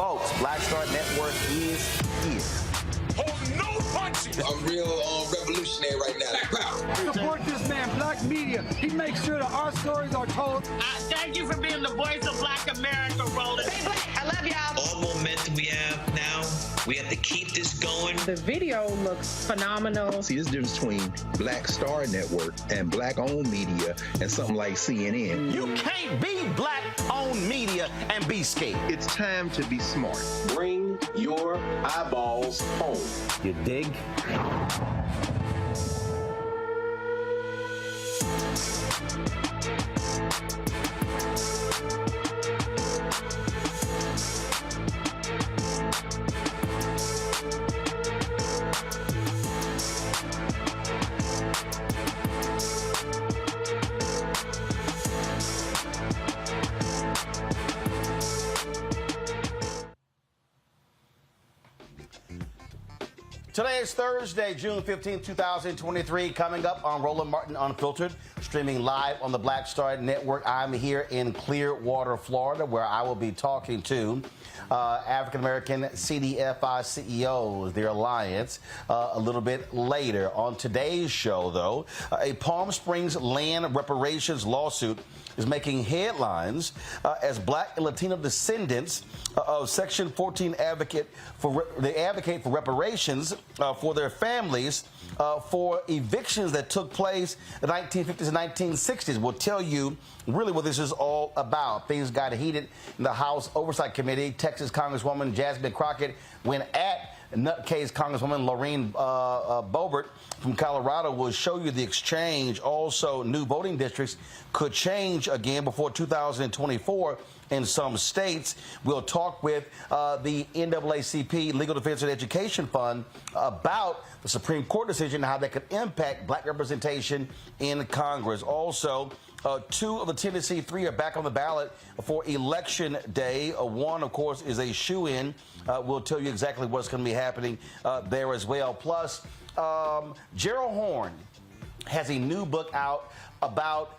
Folks, Black Star Network is here. Oh, no punches! I'm real revolutionary right now. Support this man, Black Media. He makes sure that our stories are told. Thank you for being the voice of Black America, Roland. Stay black. I love y'all. All momentum we have now, we have to keep this going. The video looks phenomenal. See, there's a difference between Black Star Network and Black-owned media and something like CNN. You can't be Black-owned media and be scared. It's time to be smart. Bring your eyeballs home. You dig? Today is Thursday, June 15, 2023. Coming up on Roland Martin Unfiltered, streaming live on the Black Star Network. I'm here in Clearwater, Florida, where I will be talking to African-American CDFI CEOs, their alliance, a little bit later. On today's show, though, a Palm Springs land reparations lawsuit is making headlines as Black and Latino descendants of Section 14 advocate for reparations for their families for evictions that took place in the 1950s and 1960s. We'll tell you really what this is all about. Things got heated in the House Oversight Committee. Texas Congresswoman Jasmine Crockett went at nutcase Congresswoman Lauren Boebert from Colorado. Will show you the exchange. Also, new voting districts could change again before 2024 in some states. We'll talk with the NAACP Legal Defense and Education Fund about the Supreme Court decision and how that could impact Black representation in Congress. Also, two of the Tennessee three are back on the ballot for Election Day. One, of course, is a shoo-in. We'll tell you exactly what's going to be happening there as well. Plus, Gerald Horne has a new book out about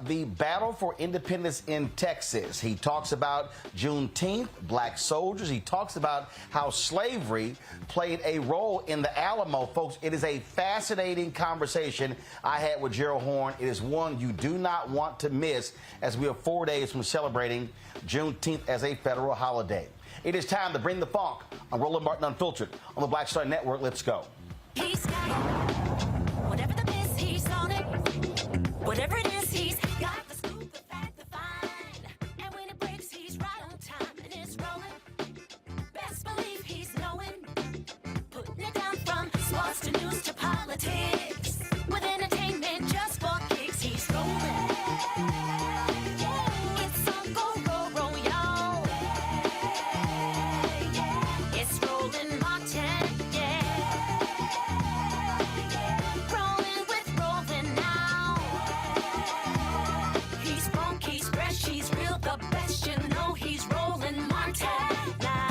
the battle for independence in Texas. He talks about Juneteenth, Black soldiers. He talks about how slavery played a role in the Alamo. Folks, it is a fascinating conversation I had with Gerald Horne. It is one you do not want to miss as we are 4 days from celebrating Juneteenth as a federal holiday. It is time to bring the funk on Roland Martin Unfiltered on the Black Star Network. Let's go. He's got it. Whatever the best, he's on it. Whatever it is, he's got the scoop, the fact, the find. And when it breaks, he's right on time and it's rolling. Best believe he's knowing. Putting it down from sports to news to politics. With entertainment just for kicks, he's rolling. It's on go, roll, y'all. It's Roland Martin, rolling with Roland now. He's funky, he's fresh, he's real, the best, you know he's Roland Martin now.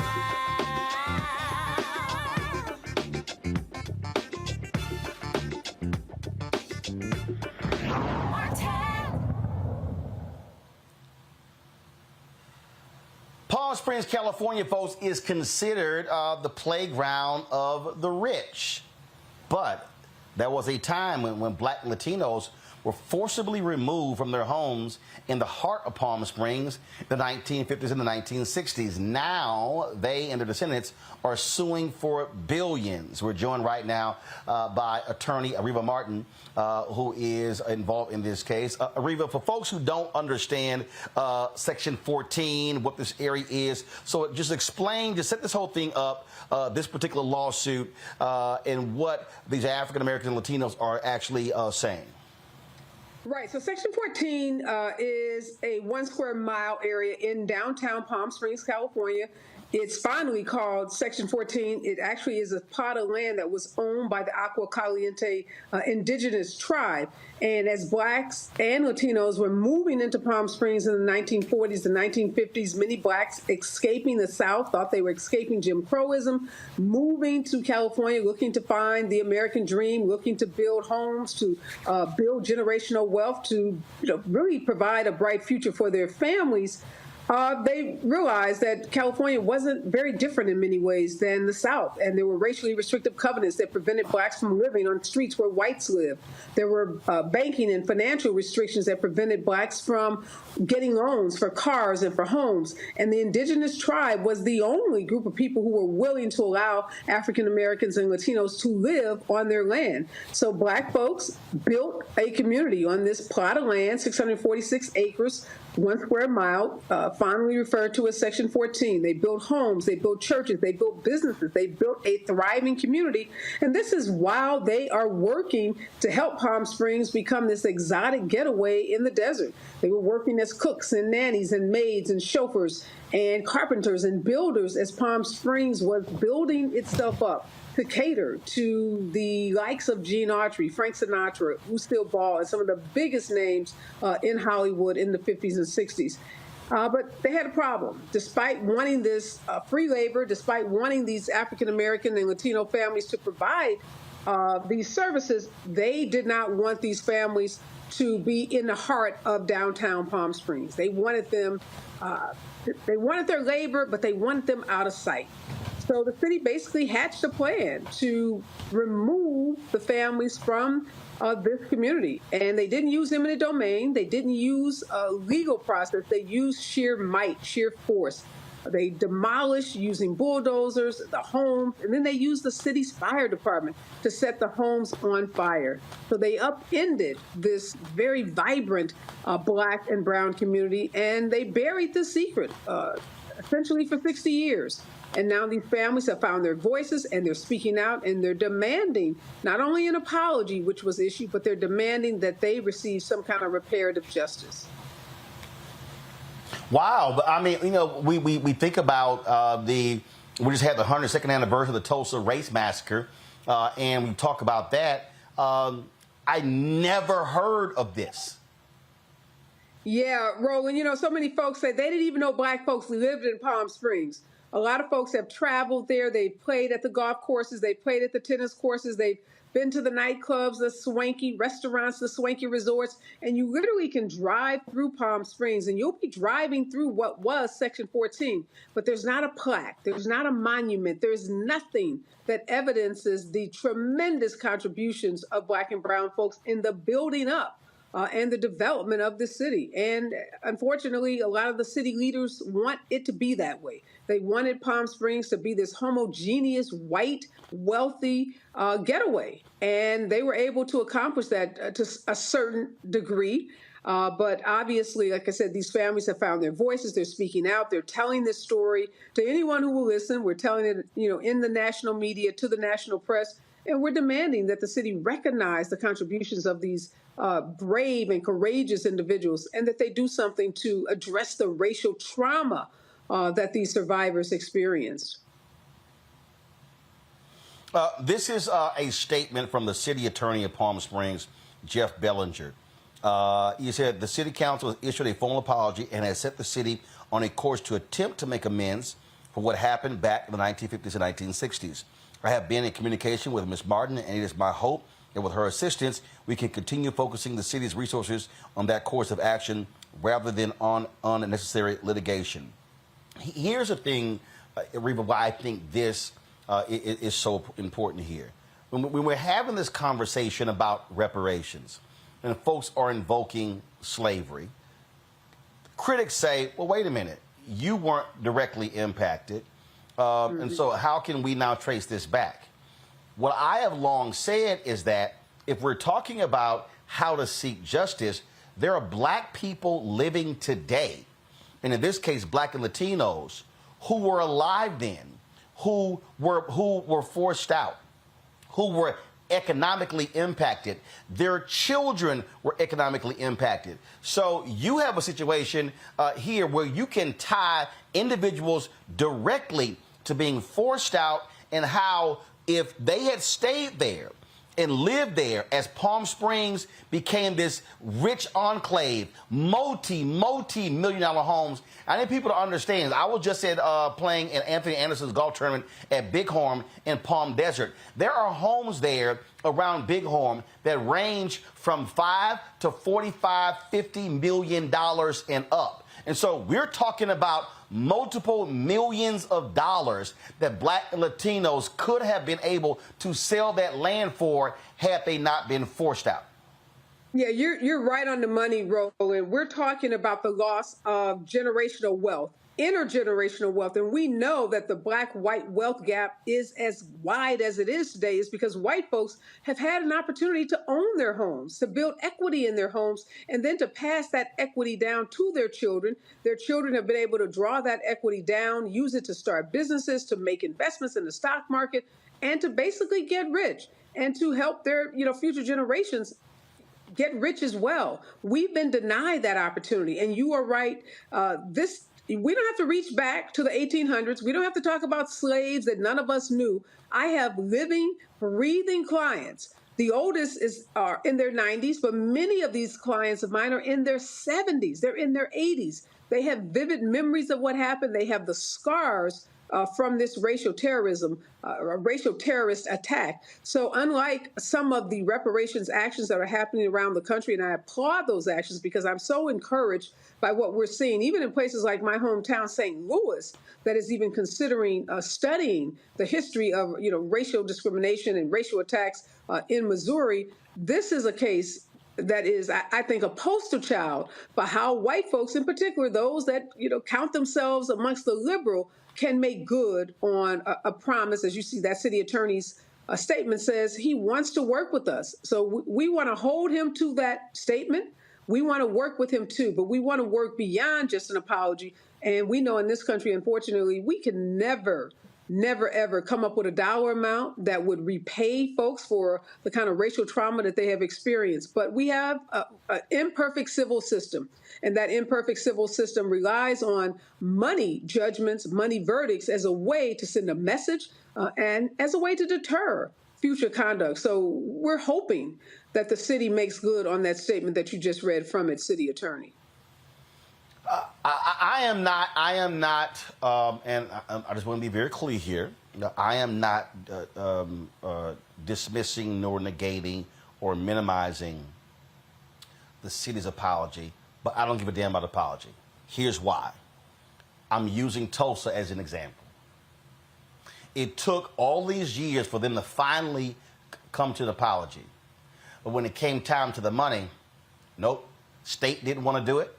Palm Springs, California, folks, is considered the playground of the rich. But there was a time when Black Latinos were forcibly removed from their homes in the heart of Palm Springs in the 1950s and the 1960s. Now they and their descendants are suing for billions. We're joined right now by attorney Ariva Martin, who is involved in this case. Ariva, for folks who don't understand Section 14, what this area is, so just explain, just set this whole thing up, this particular lawsuit, and what these African Americans and Latinos are actually saying. Right. So Section 14 is a 1 square mile area in downtown Palm Springs, California. It's finally called Section 14. It actually is a plot of land that was owned by the Agua Caliente indigenous tribe. And as Blacks and Latinos were moving into Palm Springs in the 1940s and 1950s, many Blacks escaping the South, thought they were escaping Jim Crowism, moving to California, looking to find the American dream, looking to build homes, to build generational wealth, to really provide a bright future for their families. They realized that California wasn't very different in many ways than the South, and there were racially restrictive covenants that prevented blacks from living on streets where whites lived. There were banking and financial restrictions that prevented blacks from getting loans for cars and for homes. And the indigenous tribe was the only group of people who were willing to allow African Americans and Latinos to live on their land. So black folks built a community on this plot of land, 646 acres, 1 square mile, fondly referred to as Section 14. They built homes, they built churches, they built businesses, they built a thriving community. And this is while they are working to help Palm Springs become this exotic getaway in the desert. They were working as cooks and nannies and maids and chauffeurs and carpenters and builders as Palm Springs was building itself up to cater to the likes of Gene Autry, Frank Sinatra, Lucille Ball, and some of the biggest names in Hollywood in the 50s and 60s. But they had a problem. Despite wanting this free labor, despite wanting these African American and Latino families to provide these services, they did not want these families to be in the heart of downtown Palm Springs. They wanted them, they wanted their labor, but they wanted them out of sight. So the city basically hatched a plan to remove the families from this community. And they didn't use eminent domain. They didn't use a legal process. They used sheer might, sheer force. They demolished using bulldozers the homes, and then they used the city's fire department to set the homes on fire. So they upended this very vibrant black and brown community, and they buried the secret essentially for 60 years. And now these families have found their voices, and they're speaking out, and they're demanding not only an apology, which was issued, but they're demanding that they receive some kind of reparative justice. Wow. But I mean, you know, we think about we just had the 102nd anniversary of the Tulsa Race Massacre, and we talk about that. I never heard of this. Yeah, Roland, you know, so many folks say they didn't even know black folks lived in Palm Springs. A lot of folks have traveled there. They've played at the golf courses. They've played at the tennis courses. They've been to the nightclubs, the swanky restaurants, the swanky resorts. And you literally can drive through Palm Springs, and you'll be driving through what was Section 14. But there's not a plaque. There's not a monument. There's nothing that evidences the tremendous contributions of black and brown folks in the building up and the development of the city. And unfortunately, a lot of the city leaders want it to be that way. They wanted Palm Springs to be this homogeneous, white, wealthy getaway. And they were able to accomplish that to a certain degree. But obviously, like I said, these families have found their voices. They're speaking out. They're telling this story to anyone who will listen. We're telling it, you know, in the national media, to the national press. And we're demanding that the city recognize the contributions of these brave and courageous individuals, and that they do something to address the racial trauma that these survivors experienced. This is a statement from the city attorney of Palm Springs, Jeff Bellinger. He said the city council has issued a formal apology and has set the city on a course to attempt to make amends for what happened back in the 1950s and 1960s. I have been in communication with Ms. Martin, and it is my hope that with her assistance, we can continue focusing the city's resources on that course of action rather than on unnecessary litigation. Here's the thing, Reba, why I think this is so important here. When we're having this conversation about reparations, and folks are invoking slavery, critics say, well, wait a minute, you weren't directly impacted. And so how can we now trace this back? What I have long said is that if we're talking about how to seek justice, there are black people living today, and in this case, black and Latinos, who were alive then, who were forced out, who were economically impacted. Their children were economically impacted. So you have a situation here where you can tie individuals directly to being forced out, and how if they had stayed there and lived there as Palm Springs became this rich enclave, multi-million-dollar homes. I need people to understand. I was just playing in Anthony Anderson's golf tournament at Bighorn in Palm Desert. There are homes there around Bighorn that range from $5 to $45, $50 million and up. And so we're talking about multiple millions of dollars that black and Latinos could have been able to sell that land for had they not been forced out. Yeah, you're right on the money, Roland. We're talking about the loss of generational wealth, intergenerational wealth. And we know that the black-white wealth gap is as wide as it is today is because white folks have had an opportunity to own their homes, to build equity in their homes, and then to pass that equity down to their children. Their children have been able to draw that equity down, use it to start businesses, to make investments in the stock market, and to basically get rich and to help their future generations get rich as well. We've been denied that opportunity. And you are right. We don't have to reach back to the 1800s. We don't have to talk about slaves that none of us knew. I have living, breathing clients. The oldest are in their 90s, but many of these clients of mine are in their 70s. They're in their 80s. They have vivid memories of what happened. They have the scars from this racial terrorism, a racial terrorist attack. So unlike some of the reparations actions that are happening around the country, and I applaud those actions because I'm so encouraged by what we're seeing, even in places like my hometown, St. Louis, that is even considering studying the history of racial discrimination and racial attacks in Missouri. This is a case that is, I think, a poster child for how white folks, in particular, those that count themselves amongst the liberal, can make good on a promise. As you see, that city attorney's statement says he wants to work with us. So we want to hold him to that statement. We want to work with him too, but we want to work beyond just an apology. And we know in this country, unfortunately, we can never, ever come up with a dollar amount that would repay folks for the kind of racial trauma that they have experienced. But we have an imperfect civil system, and that imperfect civil system relies on money judgments, money verdicts as a way to send a message and as a way to deter future conduct. So we're hoping that the city makes good on that statement that you just read from its city attorney. I am not, and I just want to be very clear here. I am not dismissing nor negating or minimizing the city's apology, but I don't give a damn about apology. Here's why. I'm using Tulsa as an example. It took all these years for them to finally come to an apology. But when it came time to the money, nope, state didn't want to do it.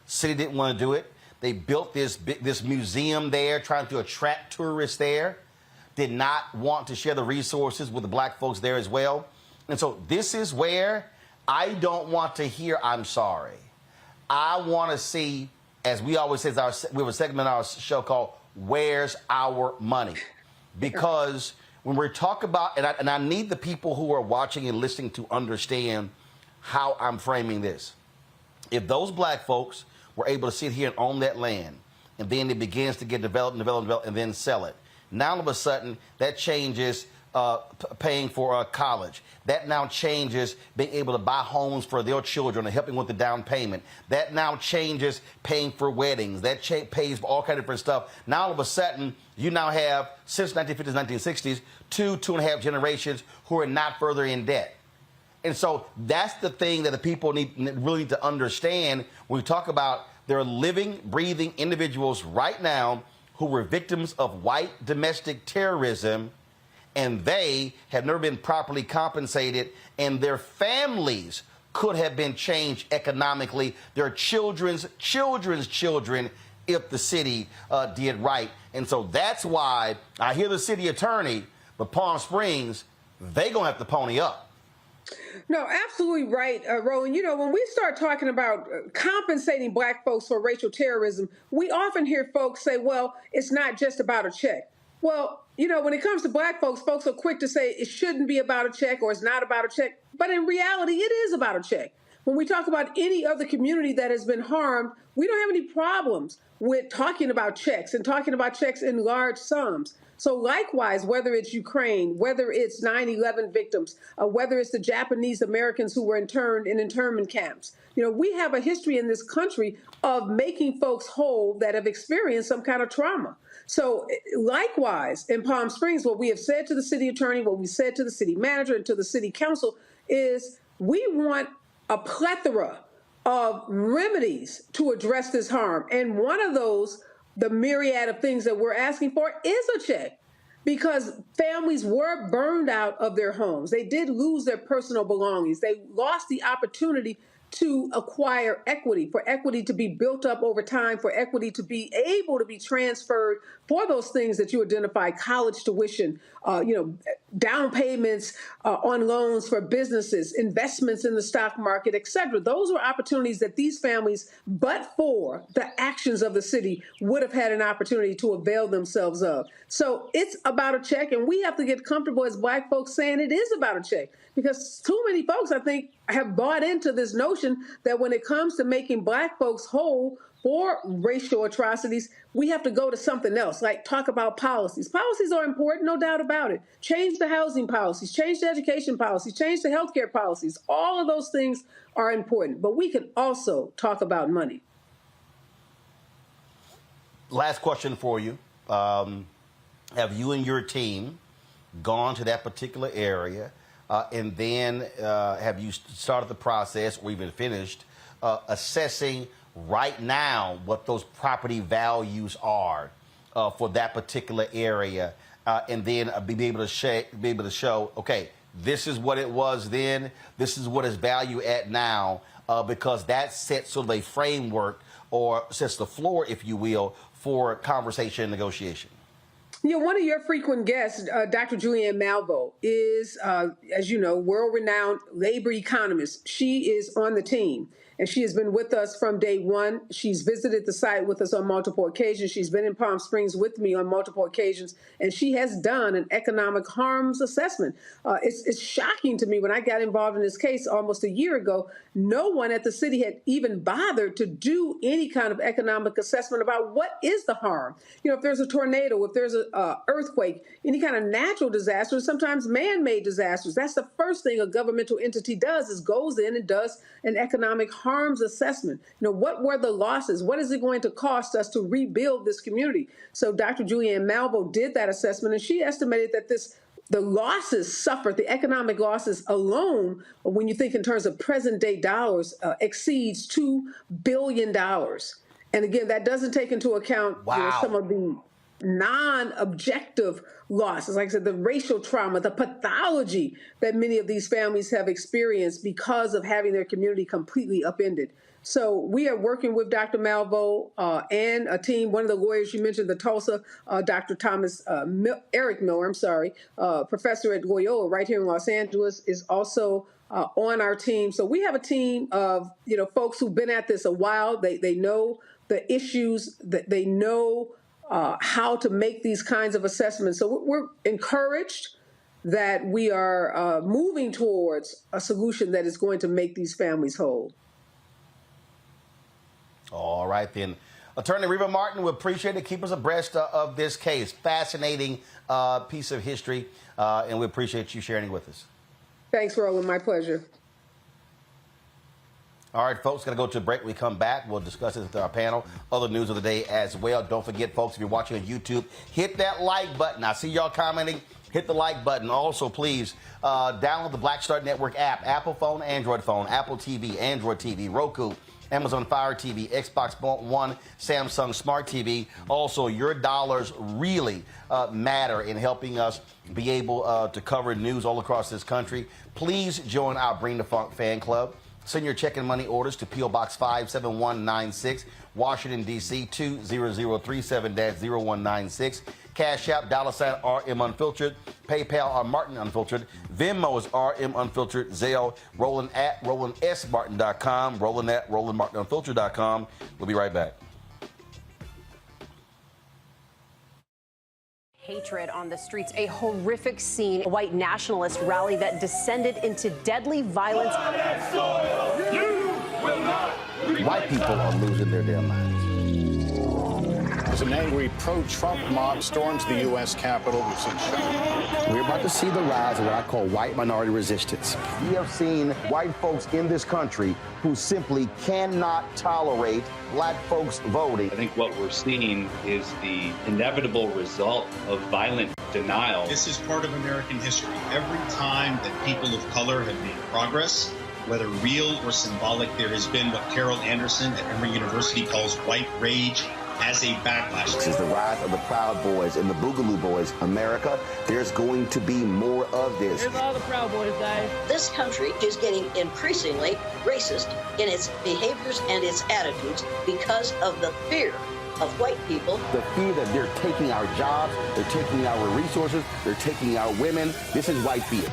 City didn't want to do it. They built this museum there, trying to attract tourists there. Did not want to share the resources with the black folks there as well. And so this is where I don't want to hear I'm sorry. I want to see, as we always say, we have a segment on our show called Where's Our Money? Because when we talk about, and I need the people who are watching and listening to understand how I'm framing this. If those black folks were able to sit here and own that land, and then it begins to get developed, and then sell it. Now, all of a sudden, that changes paying for college. That now changes being able to buy homes for their children and helping with the down payment. That now changes paying for weddings. That pays for all kinds of different stuff. Now, all of a sudden, you now have, since 1950s, 1960s, two and a half generations who are not further in debt. And so that's the thing that the people really need to understand when we talk about there are living, breathing individuals right now who were victims of white domestic terrorism, and they have never been properly compensated, and their families could have been changed economically, their children's children, if the city did right. And so that's why I hear the city attorney, but Palm Springs, they gonna have to pony up. No, absolutely right, Roland. When we start talking about compensating black folks for racial terrorism, we often hear folks say, well, it's not just about a check. Well, when it comes to black folks, folks are quick to say it shouldn't be about a check or it's not about a check. But in reality, it is about a check. When we talk about any other community that has been harmed, we don't have any problems with talking about checks and talking about checks in large sums. So likewise, whether it's Ukraine, whether it's 9/11 victims, whether it's the Japanese Americans who were interned in internment camps, we have a history in this country of making folks whole that have experienced some kind of trauma. So likewise, in Palm Springs, what we have said to the city attorney, what we said to the city manager and to the city council is we want a plethora of remedies to address this harm. And one of those, the myriad of things that we're asking for, is a check. Because families were burned out of their homes. They did lose their personal belongings. They lost the opportunity to acquire equity, for equity to be built up over time, for equity to be able to be transferred for those things that you identify: college tuition, down payments on loans for businesses, investments in the stock market, et cetera. Those were opportunities that these families, but for the actions of the city, would have had an opportunity to avail themselves of. So it's about a check, and we have to get comfortable as Black folks saying it is about a check, because too many folks, I think, have bought into this notion that when it comes to making Black folks whole for racial atrocities, we have to go to something else, like talk about policies. Policies are important, no doubt about it. Change the housing policies, change the education policies, change the healthcare policies. All of those things are important, but we can also talk about money. Last question for you. Have you and your team gone to that particular area, and then have you started the process, or even finished, assessing right now what those property values are for that particular area, and then be able to show, okay, this is what it was then, this is what its value at now, because that sets sort of a framework, or sets the floor, if you will, for conversation and negotiation? One of your frequent guests, Dr. Julianne Malveaux, is, as you know, world-renowned labor economist. She is on the team, and she has been with us from day one. She's visited the site with us on multiple occasions. She's been in Palm Springs with me on multiple occasions, and she has done an economic harms assessment. It's shocking to me. When I got involved in this case almost a year ago, no one at the city had even bothered to do any kind of economic assessment about what is the harm. If there's a tornado, if there's an earthquake, any kind of natural disaster, sometimes man-made disasters, that's the first thing a governmental entity does, is goes in and does an economic harms assessment. What were the losses? What is it going to cost us to rebuild this community? So Dr. Julianne Malveaux did that assessment, and she estimated that the losses suffered, the economic losses alone, when you think in terms of present day dollars, exceeds $2 billion. And again, that doesn't take into account some of the non-objective losses, like I said, the racial trauma, the pathology that many of these families have experienced because of having their community completely upended. So we are working with Dr. Malveaux and a team. One of the lawyers you mentioned, the Tulsa, Dr. Eric Miller, professor at Loyola right here in Los Angeles, is also on our team. So we have a team of folks who've been at this a while. They know the issues, that they know how to make these kinds of assessments. So we're encouraged that we are moving towards a solution that is going to make these families whole. All right, then. Attorney Reva Martin, we appreciate it. Keep us abreast of this case. Fascinating piece of history, and we appreciate you sharing it with us. Thanks, Roland. My pleasure. All right, folks, going to go to a break. When we come back, we'll discuss it with our panel. Other news of the day as well. Don't forget, folks, if you're watching on YouTube, hit that like button. I see y'all commenting. Hit the like button. Also, please download the Black Star Network app. Apple phone, Android phone, Apple TV, Android TV, Roku, Amazon Fire TV, Xbox One, Samsung Smart TV. Also, your dollars really matter in helping us be able to cover news all across this country. Please join our Bring the Funk fan club. Send your check and money orders to P.O. Box 57196, Washington, D.C. 20037-0196. Cash App, $RM Unfiltered. PayPal, R Martin Unfiltered. Venmo is RM Unfiltered. Zelle, Roland at RolandSMartin.com. Roland at RolandMartinUnfiltered.com. We'll be right back. Hatred on the streets, a horrific scene, a white nationalist rally that descended into deadly violence. White people are losing their damn minds. As an angry pro-Trump mob storms the U.S. Capitol, we're about to see the rise of what I call white minority resistance. We have seen white folks in this country who simply cannot tolerate black folks voting. I think what we're seeing is the inevitable result of violent denial. This is part of American history. Every time that people of color have made progress, whether real or symbolic, there has been what Carol Anderson at Emory University calls white rage as a backlash. This is the rise of the Proud Boys and the Boogaloo Boys. America, there's going to be more of this. Here's all the Proud Boys, guys. This country is getting increasingly racist in its behaviors and its attitudes because of the fear of white people. The fear that they're taking our jobs, they're taking our resources, they're taking our women. This is white fear.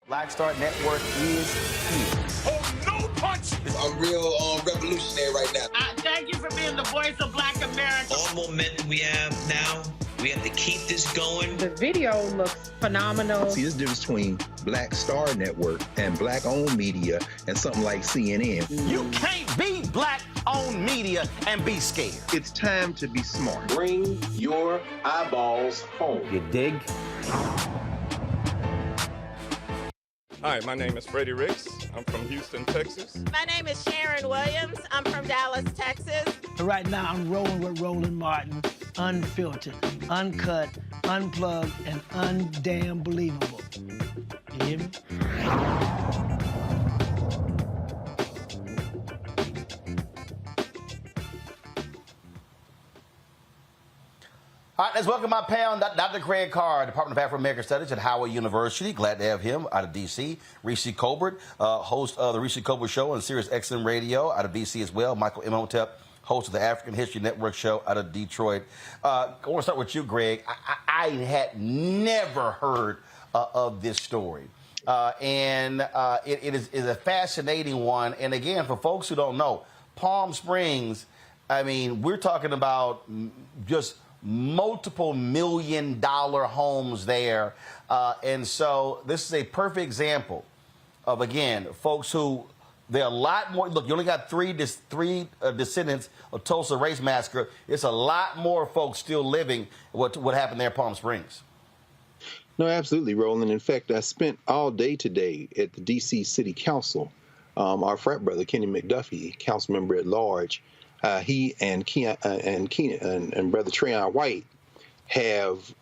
Black Star Network is here. Hold no punches. I'm real revolutionary right now. Thank you for being the voice of Black America. All momentum we have now, we have to keep this going. The video looks phenomenal. See, there's a difference between Black Star Network and black-owned media and something like CNN. You can't be black-owned media and be scared. It's time to be smart. Bring your eyeballs home. You dig? Hi, my name is Freddie Ricks. I'm from Houston, Texas. My name is Sharon Williams. I'm from Dallas, Texas. Right now, I'm rolling with Roland Martin, unfiltered, uncut, unplugged, and undamn believable. You hear me? All right, let's welcome my pal, Dr. Craig Carr, Department of Afro-American Studies at Howard University. Glad to have him out of D.C. Reese Colbert, host of the Reese Colbert Show on Sirius XM Radio out of D.C. as well. Michael Imhotep, host of the African History Network Show out of Detroit. I want to start with you, Greg. I had never heard of this story. It is a fascinating one. And again, for folks who don't know, Palm Springs, I mean, we're talking about just multiple $million-dollar homes there. And so this is a perfect example of, again, folks who, there are a lot more. Look, you only got three descendants of Tulsa Race Massacre. It's a lot more folks still living what happened there in Palm Springs. No, absolutely, Roland. In fact, I spent all day today at the D.C. City Council. Our frat brother, Kenny McDuffie, council member at large, he and Brother Treyon White have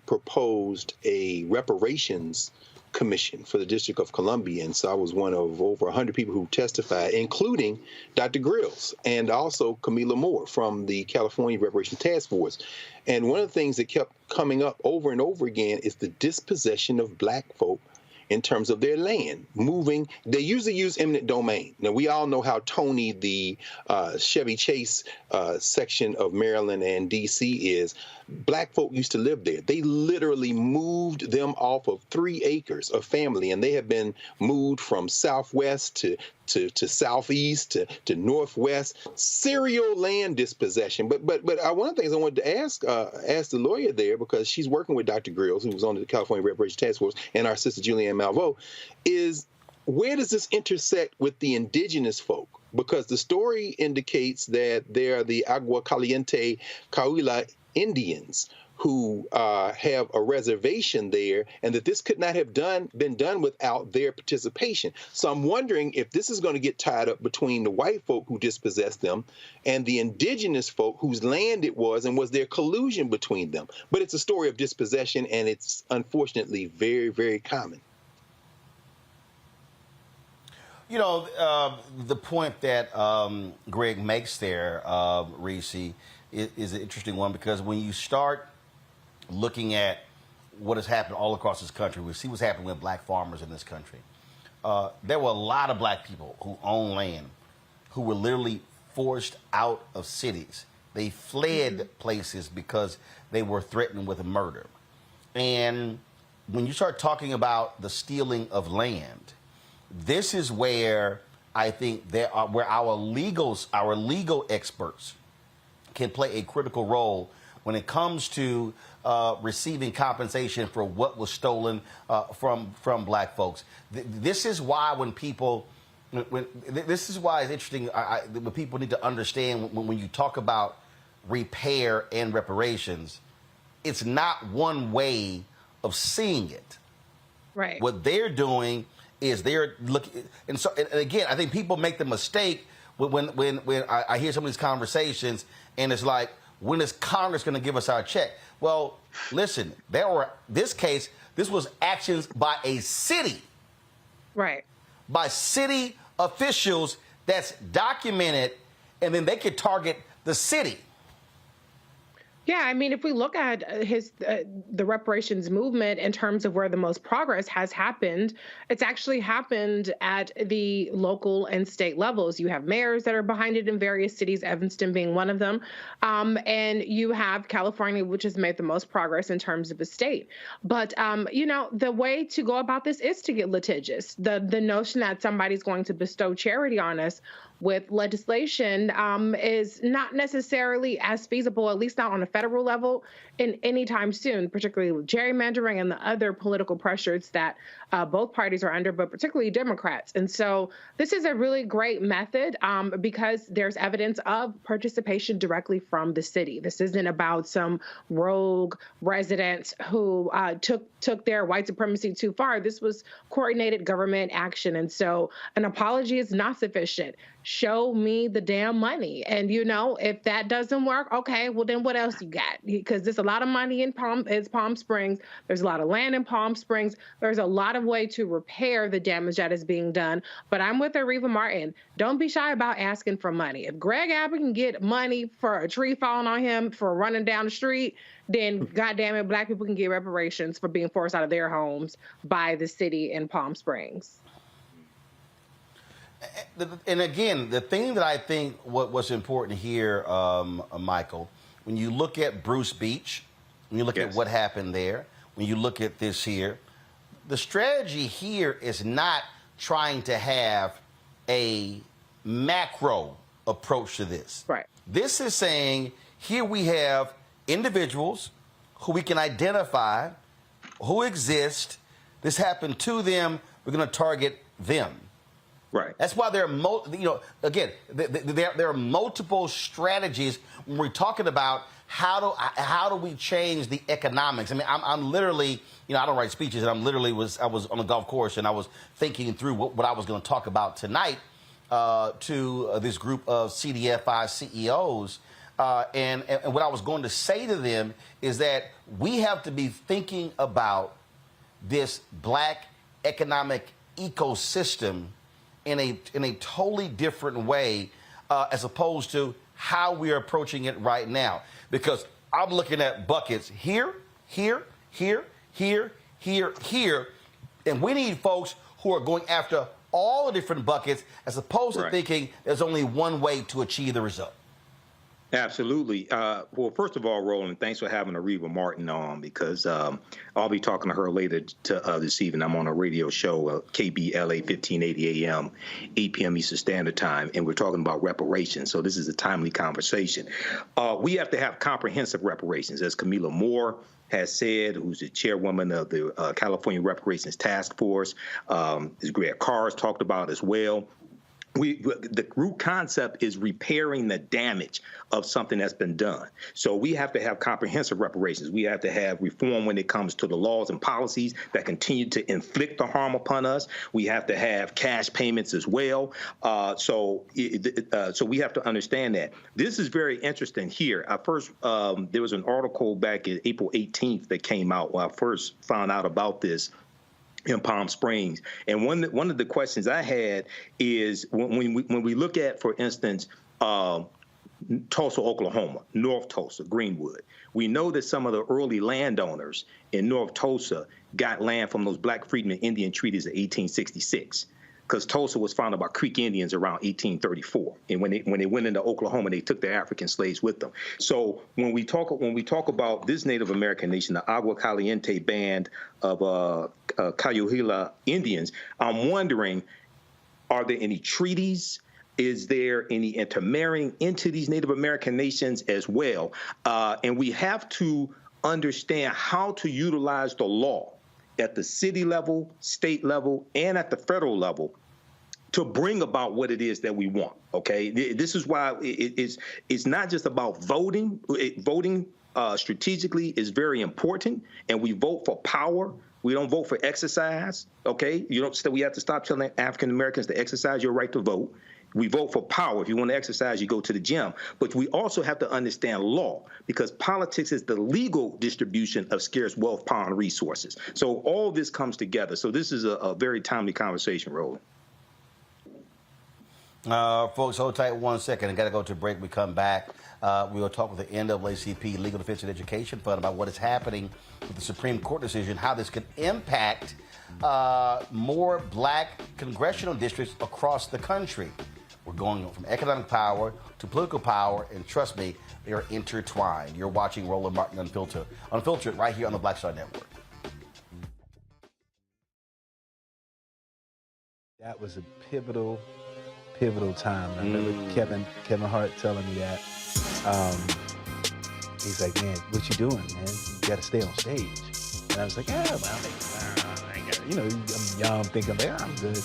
proposed a reparations commission for the District of Columbia. And so I was one of over 100 people who testified, including Dr. Grills and also Camila Moore from the California Reparations Task Force. And one of the things that kept coming up over and over again is the dispossession of black folk in terms of their land, moving. They usually use eminent domain. Now, we all know how Tony, the Chevy Chase section of Maryland and D.C. is. Black folk used to live there. They literally moved them off of 3 acres of family, and they have been moved from southwest to southeast to northwest. Serial land dispossession. But one of the things I wanted to ask the lawyer there, because she's working with Dr. Grills, who was on the California Reparations Task Force, and our sister Julianne Malveaux, is where does this intersect with the indigenous folk? Because the story indicates that they are the Agua Caliente Cahuilla Indians who have a reservation there, and that this could not have been done without their participation. So I'm wondering if this is going to get tied up between the white folk who dispossessed them and the indigenous folk whose land it was, and was there collusion between them? But it's a story of dispossession, and it's unfortunately very, very common. You know, the point that Greg makes there, Reese, is an interesting one, because when you start looking at what has happened all across this country, we see what's happening with black farmers in this country. There were a lot of black people who own land who were literally forced out of cities. They fled places because they were threatened with a murder. And when you start talking about the stealing of land, this is where I think where our legal experts can play a critical role when it comes to receiving compensation for what was stolen from black folks. This is why this is why it's interesting. When people need to understand when you talk about repair and reparations, it's not one way of seeing it. Right. What they're doing is they're looking, and so and again, I think people make the mistake when I hear some of these conversations, and it's like, when is Congress going to give us our check? Well, listen, this was actions by a city, right? By city officials that's documented, and then they could target the city. Yeah, I mean, if we look at the reparations movement in terms of where the most progress has happened, it's actually happened at the local and state levels. You have mayors that are behind it in various cities, Evanston being one of them, and you have California, which has made the most progress in terms of the state. But, you know, the way to go about this is to get litigious. The notion that somebody's going to bestow charity on us with legislation is not necessarily as feasible, at least not on a federal level, in any time soon, particularly with gerrymandering and the other political pressures that both parties are under, but particularly Democrats. And so this is a really great method because there's evidence of participation directly from the city. This isn't about some rogue residents who took their white supremacy too far. This was coordinated government action. And so an apology is not sufficient. Show me the damn money. And, you know, if that doesn't work, okay, well, then what else you got? Because there's a lot of money in Palm Springs. There's a lot of land in Palm Springs. There's a lot of way to repair the damage that is being done. But I'm with Areva Martin. Don't be shy about asking for money. If Greg Abbott can get money for a tree falling on him for running down the street, then goddamn it, Black people can get reparations for being forced out of their homes by the city in Palm Springs. And again, the thing that I think what's important here, Michael, when you look at Bruce Beach, when you look at what happened there, when you look at this here, the strategy here is not trying to have a macro approach to this. Right. This is saying, here we have individuals who we can identify, who exist. This happened to them. We're going to target them. Right. That's why there are, again, there are multiple strategies when we're talking about how do we change the economics. I mean, I'm literally, I don't write speeches, and I was on a golf course, and I was thinking through what I was going to talk about tonight to this group of CDFI CEOs, and what I was going to say to them is that we have to be thinking about this Black economic ecosystem in a totally different way as opposed to how we are approaching it right now. Because I'm looking at buckets here, here, here, here, here, here, and we need folks who are going after all the different buckets as opposed to thinking there's only one way to achieve the result. Absolutely. Well, first of all, Roland, thanks for having Areva Martin on, because I'll be talking to her later this evening. I'm on a radio show, KBLA 1580 AM, 8 p.m. Eastern Standard Time, and we're talking about reparations. So this is a timely conversation. We have to have comprehensive reparations, as Camila Moore has said, who's the chairwoman of the California Reparations Task Force, as Greg Carr has talked about as well. The root concept is repairing the damage of something that's been done. So we have to have comprehensive reparations. We have to have reform when it comes to the laws and policies that continue to inflict the harm upon us. We have to have cash payments as well. So we have to understand that. This is very interesting here. There was an article back in April 18th that came out when I first found out about this in Palm Springs. And one of the questions I had is when we look at, for instance, Tulsa, Oklahoma, North Tulsa, Greenwood, we know that some of the early landowners in North Tulsa got land from those Black Freedmen Indian treaties of 1866. Because Tulsa was founded by Creek Indians around 1834, and when they went into Oklahoma, they took their African slaves with them. So when we talk about this Native American nation, the Agua Caliente Band of Cayuhila Indians, I'm wondering, are there any treaties? Is there any intermarrying into these Native American nations as well? And we have to understand how to utilize the law at the city level, state level, and at the federal level to bring about what it is that we want, okay? This is why it's not just about voting strategically is very important, and we vote for power. We don't vote for exercise, okay? We have to stop telling African Americans to exercise your right to vote. We vote for power. If you want to exercise, you go to the gym. But we also have to understand law, because politics is the legal distribution of scarce wealth, power, and resources. So all this comes together. So this is a very timely conversation, Roland. Folks, hold tight 1 second. I got to go to a break. We come back. We will talk with the NAACP Legal Defense and Education Fund about what is happening with the Supreme Court decision, how this could impact more black congressional districts across the country. We're going from economic power to political power, and trust me, they are intertwined. You're watching Roland Martin Unfiltered right here on the Black Star Network. That was a pivotal time. I remember Kevin Hart telling me that. He's like, man, what you doing, man? You got to stay on stage. And I was like, yeah, well, I ain't got, I'm young, thinking, I'm good.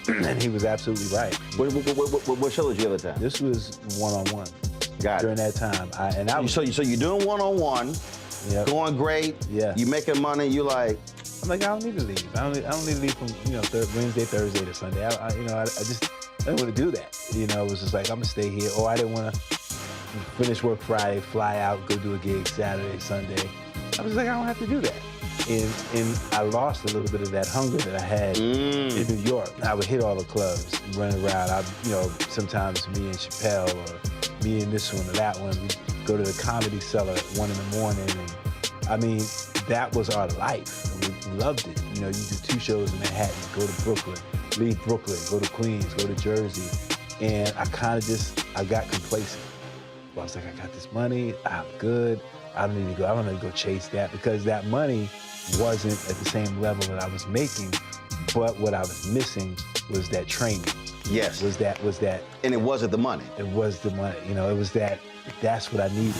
And he was absolutely right. What show did you have at the time? This was one-on-one. Got it. During that time. So you're doing one-on-one, going great, you making money, you like... I'm like, I don't need to leave. I don't need to leave from, Wednesday, Thursday to Sunday. I didn't want to do that. It was just like, I'm going to stay here. Or I didn't want to finish work Friday, fly out, go do a gig Saturday, Sunday. I was like, I don't have to do that. And I lost a little bit of that hunger that I had in New York. I would hit all the clubs, run around. Sometimes me and Chappelle, or me and this one or that one, we'd go to the Comedy Cellar at 1 in the morning. And that was our life. And we loved it. You do 2 shows in Manhattan, go to Brooklyn, leave Brooklyn, go to Queens, go to Jersey. And I got complacent. I was like, I got this money, I'm good. I don't need to go chase that, because that money wasn't at the same level that I was making, but what I was missing was that training. Yes. Was that. And it wasn't the money. It was the money. It was that's what I needed.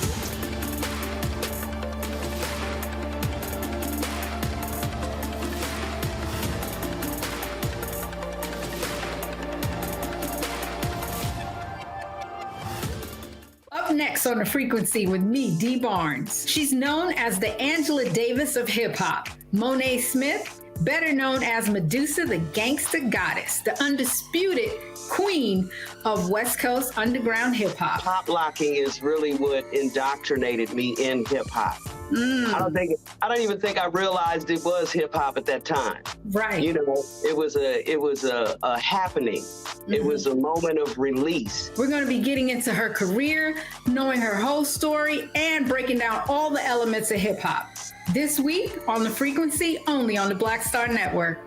Next on The Frequency with me, Dee Barnes. She's known as the Angela Davis of hip hop. Monet Smith, better known as Medusa, the gangsta goddess, the undisputed queen of West Coast underground hip hop. Pop locking is really what indoctrinated me in hip hop. I don't even think I realized it was hip hop at that time. Right. It was a happening. It was a moment of release. We're going to be getting into her career, knowing her whole story, and breaking down all the elements of hip hop. This week on The Frequency, only on the Black Star Network.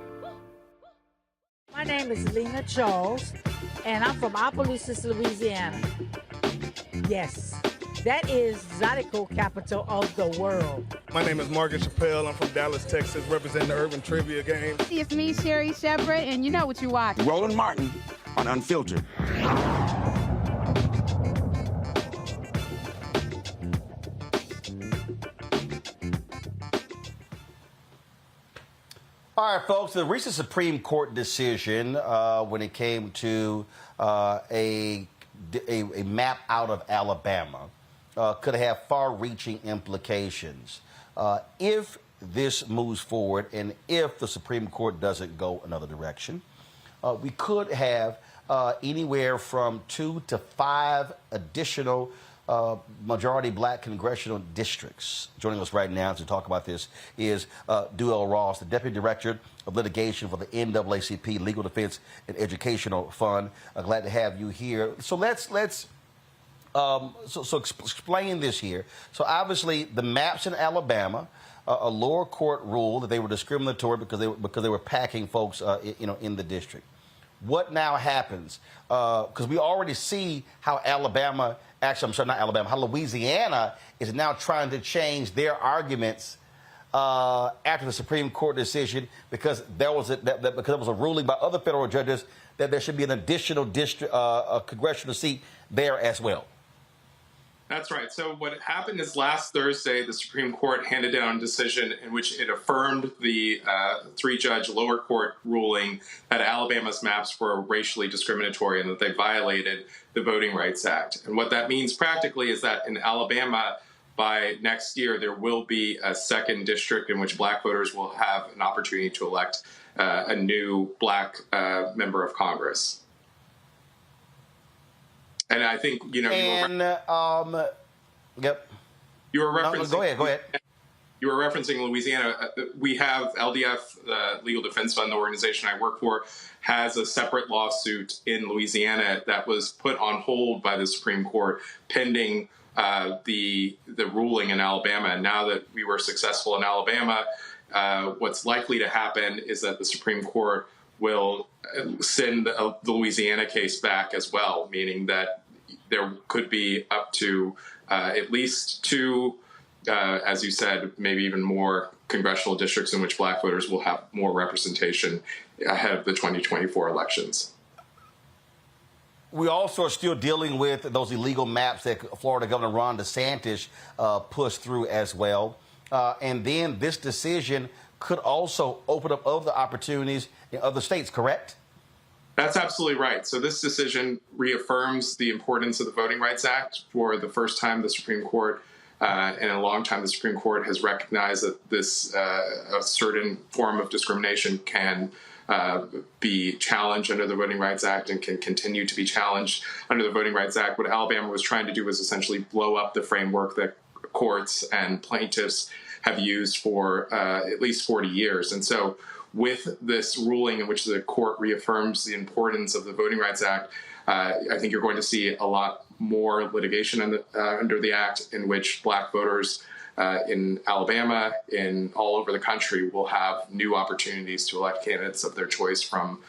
My name is Lena Charles, and I'm from Opelousas, Louisiana. Yes, that is Zydeco capital of the world. My name is Margaret Chappelle. I'm from Dallas, Texas, representing the Urban Trivia Game. It's me, Sherry Shepherd, and you know what you watch. Roland Martin on Unfiltered. All right, folks, the recent Supreme Court decision when it came to a map out of Alabama could have far-reaching implications. If this moves forward and if the Supreme Court doesn't go another direction, we could have anywhere from 2 to 5 additional majority black congressional districts. Joining us right now to talk about this is Duell Ross, the Deputy Director of Litigation for the NAACP Legal Defense and Educational Fund. Glad to have you here. So let's explain this here. So obviously the maps in Alabama, a lower court ruled that they were discriminatory because they were packing folks in the district. What now happens? Because we already see how how Louisiana is now trying to change their arguments after the Supreme Court decision because there was a ruling by other federal judges that there should be an additional district congressional seat there as well. That's right. So what happened is last Thursday, the Supreme Court handed down a decision in which it affirmed the 3-judge lower court ruling that Alabama's maps were racially discriminatory and that they violated the Voting Rights Act. And what that means practically is that in Alabama, by next year, there will be a second district in which Black voters will have an opportunity to elect a new Black member of Congress. And I think, you know, yep. You were referencing. No, go ahead. You were referencing Louisiana. We have LDF, Legal Defense Fund, the organization I work for, has a separate lawsuit in Louisiana that was put on hold by the Supreme Court pending the ruling in Alabama. And now that we were successful in Alabama, what's likely to happen is that the Supreme Court will send the Louisiana case back as well, meaning that there could be up to at least two, as you said, maybe even more congressional districts in which Black voters will have more representation ahead of the 2024 elections. We also are still dealing with those illegal maps that Florida Governor Ron DeSantis pushed through as well. And then this decision could also open up other opportunities in other states, correct? That's absolutely right. So this decision reaffirms the importance of the Voting Rights Act. For the first time, the Supreme Court, in a long time, the Supreme Court has recognized that this a certain form of discrimination can be challenged under the Voting Rights Act and can continue to be challenged under the Voting Rights Act. What Alabama was trying to do was essentially blow up the framework that courts and plaintiffs have used for at least 40 years. And so with this ruling in which the court reaffirms the importance of the Voting Rights Act, I think you're going to see a lot more litigation under the Act in which Black voters in Alabama, in all over the country, will have new opportunities to elect candidates of their choice from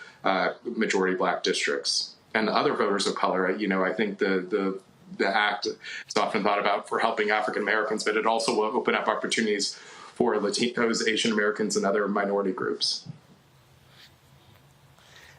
majority Black districts. And other voters of color, you know, I think the Act is often thought about for helping African Americans, but it also will open up opportunities for Latinos, Asian Americans, and other minority groups.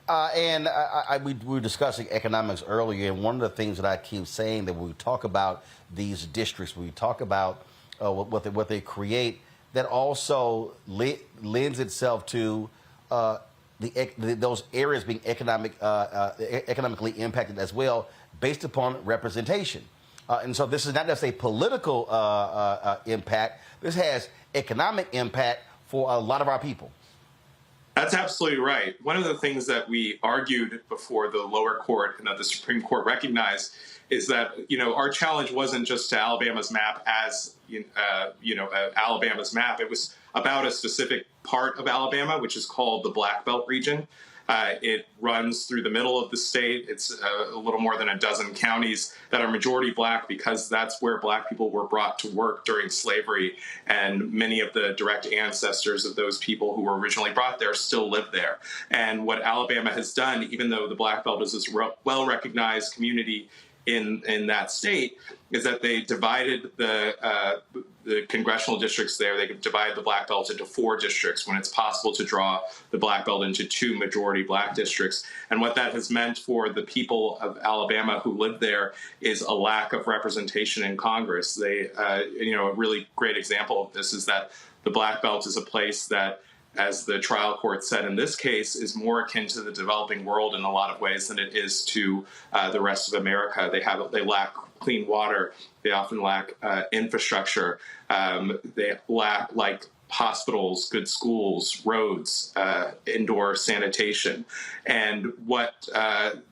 We were discussing economics earlier, and one of the things that I keep saying that when we talk about these districts, when we talk about what they create, that also lends itself to those areas being economically impacted as well, based upon representation. And so this is not just a political impact. This has economic impact for a lot of our people. That's absolutely right. One of the things that we argued before the lower court and that the Supreme Court recognized is that, you know, our challenge wasn't just to Alabama's map as, Alabama's map. It was about a specific part of Alabama, which is called the Black Belt region. It runs through the middle of the state. It's a little more than a dozen counties that are majority Black because that's where Black people were brought to work during slavery. And many of the direct ancestors of those people who were originally brought there still live there. And what Alabama has done, even though the Black Belt is this well-recognized community in that state, is that they divided the congressional districts there. They divide the Black Belt into 4 districts when it's possible to draw the Black Belt into 2 majority Black districts. And what that has meant for the people of Alabama who live there is a lack of representation in Congress. They, a really great example of this is that the Black Belt is a place that, as the trial court said in this case, is more akin to the developing world in a lot of ways than it is to the rest of America. They lack clean water. They often lack infrastructure. They lack hospitals, good schools, roads, indoor sanitation. And what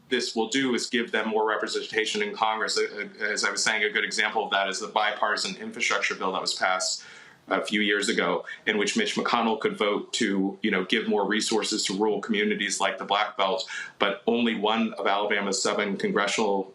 this will do is give them more representation in Congress. As I was saying, a good example of that is the bipartisan infrastructure bill that was passed a few years ago, in which Mitch McConnell could vote to, give more resources to rural communities like the Black Belt, but only one of Alabama's 7 congressional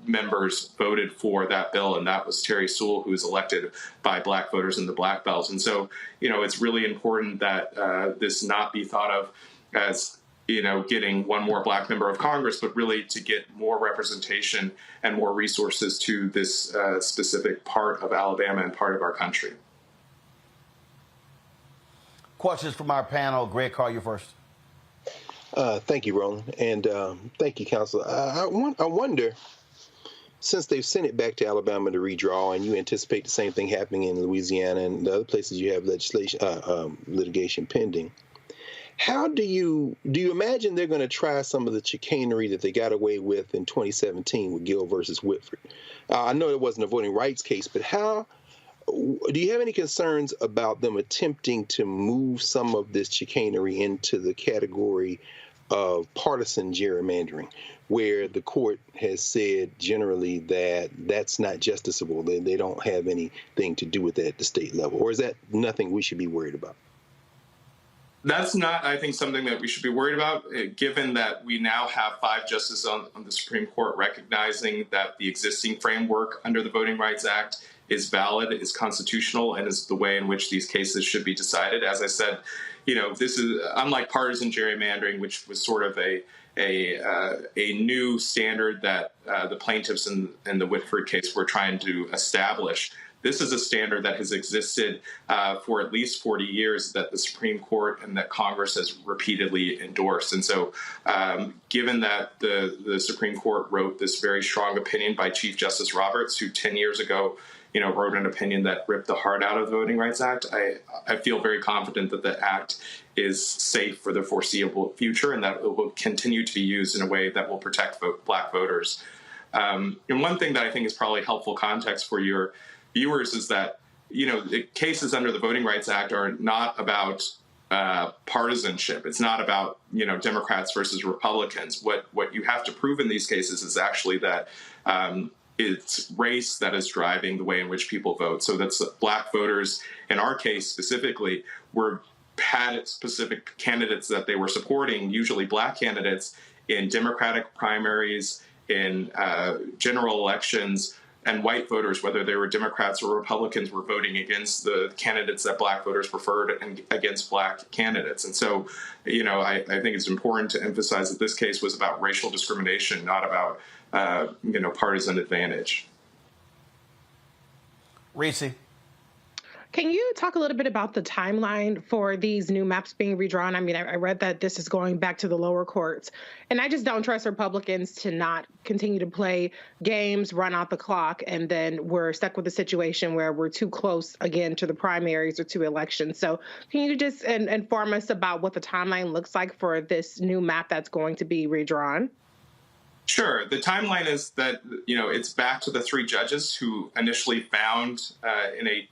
members voted for that bill, and that was Terry Sewell, who was elected by Black voters in the Black Belt. And so, it's really important that this not be thought of as getting one more Black member of Congress, but really to get more representation and more resources to this specific part of Alabama and part of our country. Questions from our panel. Greg, call you first. Thank you, Roland, and thank you, Council. I wonder, since they've sent it back to Alabama to redraw, and you anticipate the same thing happening in Louisiana and the other places you have litigation pending, How do you imagine they're going to try some of the chicanery that they got away with in 2017 with Gill versus Whitford? I know it wasn't a voting rights case, but do you have any concerns about them attempting to move some of this chicanery into the category of partisan gerrymandering, where the court has said generally that that's not justiciable, they don't have anything to do with that at the state level? Or is that nothing we should be worried about? That's not, I think, something that we should be worried about, given that we now have 5 justices on the Supreme Court recognizing that the existing framework under the Voting Rights Act is valid, is constitutional, and is the way in which these cases should be decided. As I said, this is unlike partisan gerrymandering, which was sort of a new standard that the plaintiffs in the Whitford case were trying to establish. This is a standard that has existed for at least 40 years that the Supreme Court and that Congress has repeatedly endorsed. And so given that the Supreme Court wrote this very strong opinion by Chief Justice Roberts, who 10 years ago wrote an opinion that ripped the heart out of the Voting Rights Act, I feel very confident that the act is safe for the foreseeable future and that it will continue to be used in a way that will protect Black voters. And one thing that I think is probably helpful context for your viewers is that, the cases under the Voting Rights Act are not about partisanship. It's not about, Democrats versus Republicans. What you have to prove in these cases is actually that it's race that is driving the way in which people vote. So that's Black voters, in our case specifically, had specific candidates that they were supporting, usually Black candidates, in Democratic primaries, in general elections, and white voters, whether they were Democrats or Republicans, were voting against the candidates that Black voters preferred and against Black candidates. And so, I think it's important to emphasize that this case was about racial discrimination, not about, partisan advantage. Reese. Can you talk a little bit about the timeline for these new maps being redrawn? I mean, I read that this is going back to the lower courts, and I just don't trust Republicans to not continue to play games, run out the clock, and then we're stuck with a situation where we're too close again to the primaries or to elections. So can you just inform us about what the timeline looks like for this new map that's going to be redrawn? Sure. The timeline is that, it's back to the 3 judges who initially found in a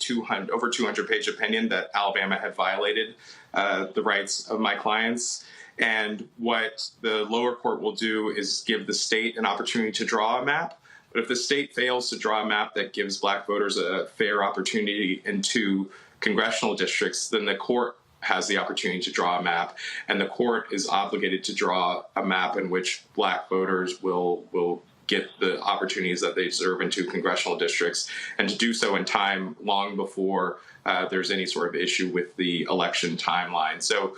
over 200-page opinion that Alabama had violated the rights of my clients. And what the lower court will do is give the state an opportunity to draw a map. But if the state fails to draw a map that gives Black voters a fair opportunity into congressional districts, then the court has the opportunity to draw a map, and the court is obligated to draw a map in which Black voters will get the opportunities that they deserve into congressional districts, and to do so in time long before there's any sort of issue with the election timeline. So,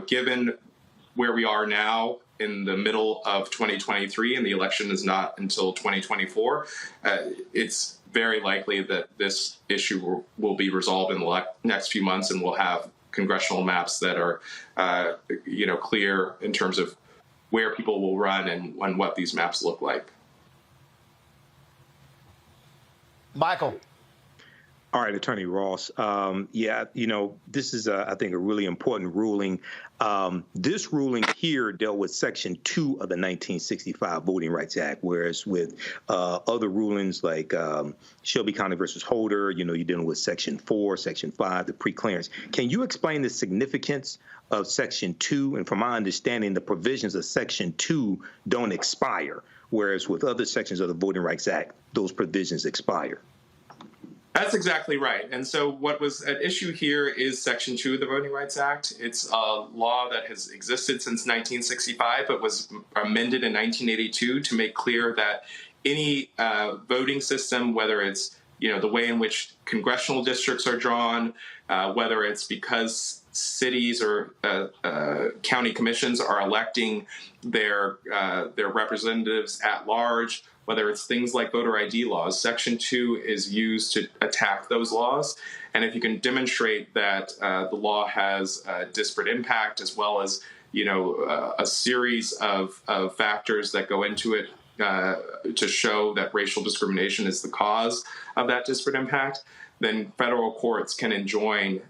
given where we are now in the middle of 2023 and the election is not until 2024, it's very likely that this issue will be resolved in the next few months, and we'll have congressional maps that are, clear in terms of where people will run and what these maps look like. Michael. All right, Attorney Ross. This is, I think, a really important ruling. This ruling here dealt with Section 2 of the 1965 Voting Rights Act, whereas with other rulings like Shelby County versus Holder, you're dealing with Section 4, Section 5, the preclearance. Can you explain the significance of Section 2? And from my understanding, the provisions of Section 2 don't expire, whereas with other sections of the Voting Rights Act, those provisions expire. That's exactly right. And so what was at issue here is Section 2 of the Voting Rights Act. It's a law that has existed since 1965, but was amended in 1982 to make clear that any voting system, whether it's the way in which congressional districts are drawn, whether it's because cities or county commissions are electing their representatives at large, whether it's things like voter ID laws, Section 2 is used to attack those laws. And if you can demonstrate that the law has disparate impact, as well as a series of factors that go into it, to show that racial discrimination is the cause of that disparate impact, then federal courts can enjoin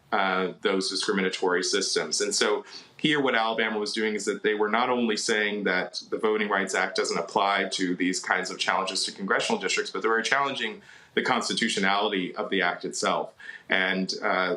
those discriminatory systems. And so here what Alabama was doing is that they were not only saying that the Voting Rights Act doesn't apply to these kinds of challenges to congressional districts, but they were challenging the constitutionality of the act itself. And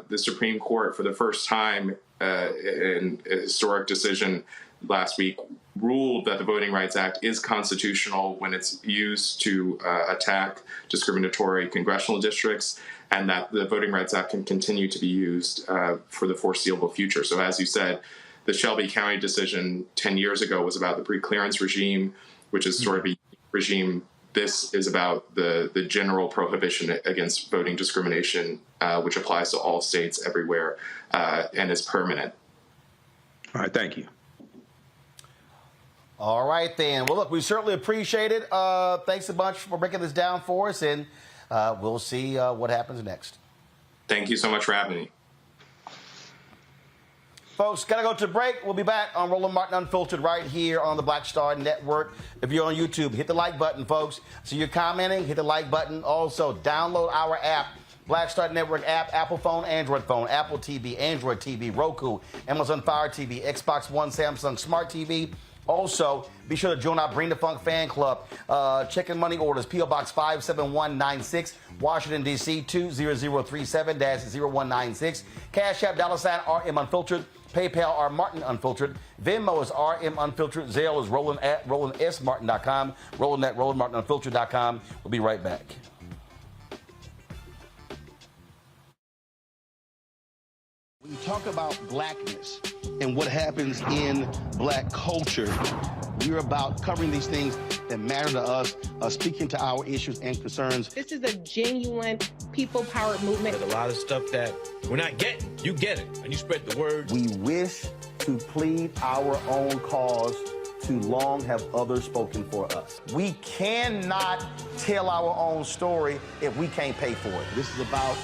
the Supreme Court, for the first time in a historic decision last week, ruled that the Voting Rights Act is constitutional when it's used to attack discriminatory congressional districts, and that the Voting Rights Act can continue to be used for the foreseeable future. So as you said, the Shelby County decision 10 years ago was about the preclearance regime, which is sort of a regime. This is about the general prohibition against voting discrimination, which applies to all states everywhere and is permanent. All right, thank you. All right, then. Well, look, we certainly appreciate it. Thanks a bunch for breaking this down for us, and we'll see what happens next. Thank you so much for having me. Folks, got to go to break. We'll be back on Roland Martin Unfiltered right here on the Black Star Network. If you're on YouTube, hit the like button, folks. So you're commenting, hit the like button. Also, download our app, Black Star Network app, Apple phone, Android phone, Apple TV, Android TV, Roku, Amazon Fire TV, Xbox One, Samsung Smart TV. Also, be sure to join our Bring the Funk fan club. Checking money orders, P.O. Box 57196, Washington, D.C. 20037-0196. Cash App, $RM Unfiltered. PayPal, R Martin Unfiltered. Venmo is RM Unfiltered. Zelle is Roland at RolandSMartin.com. Roland at RolandMartinUnfiltered.com. We'll be right back. When you talk about blackness and what happens in black culture, we're about covering these things that matter to us, speaking to our issues and concerns. This is a genuine people-powered movement. There's a lot of stuff that we're not getting. You get it, and you spread the word. We wish to plead our own cause. Too long have others spoken for us. We cannot tell our own story if we can't pay for it. This is about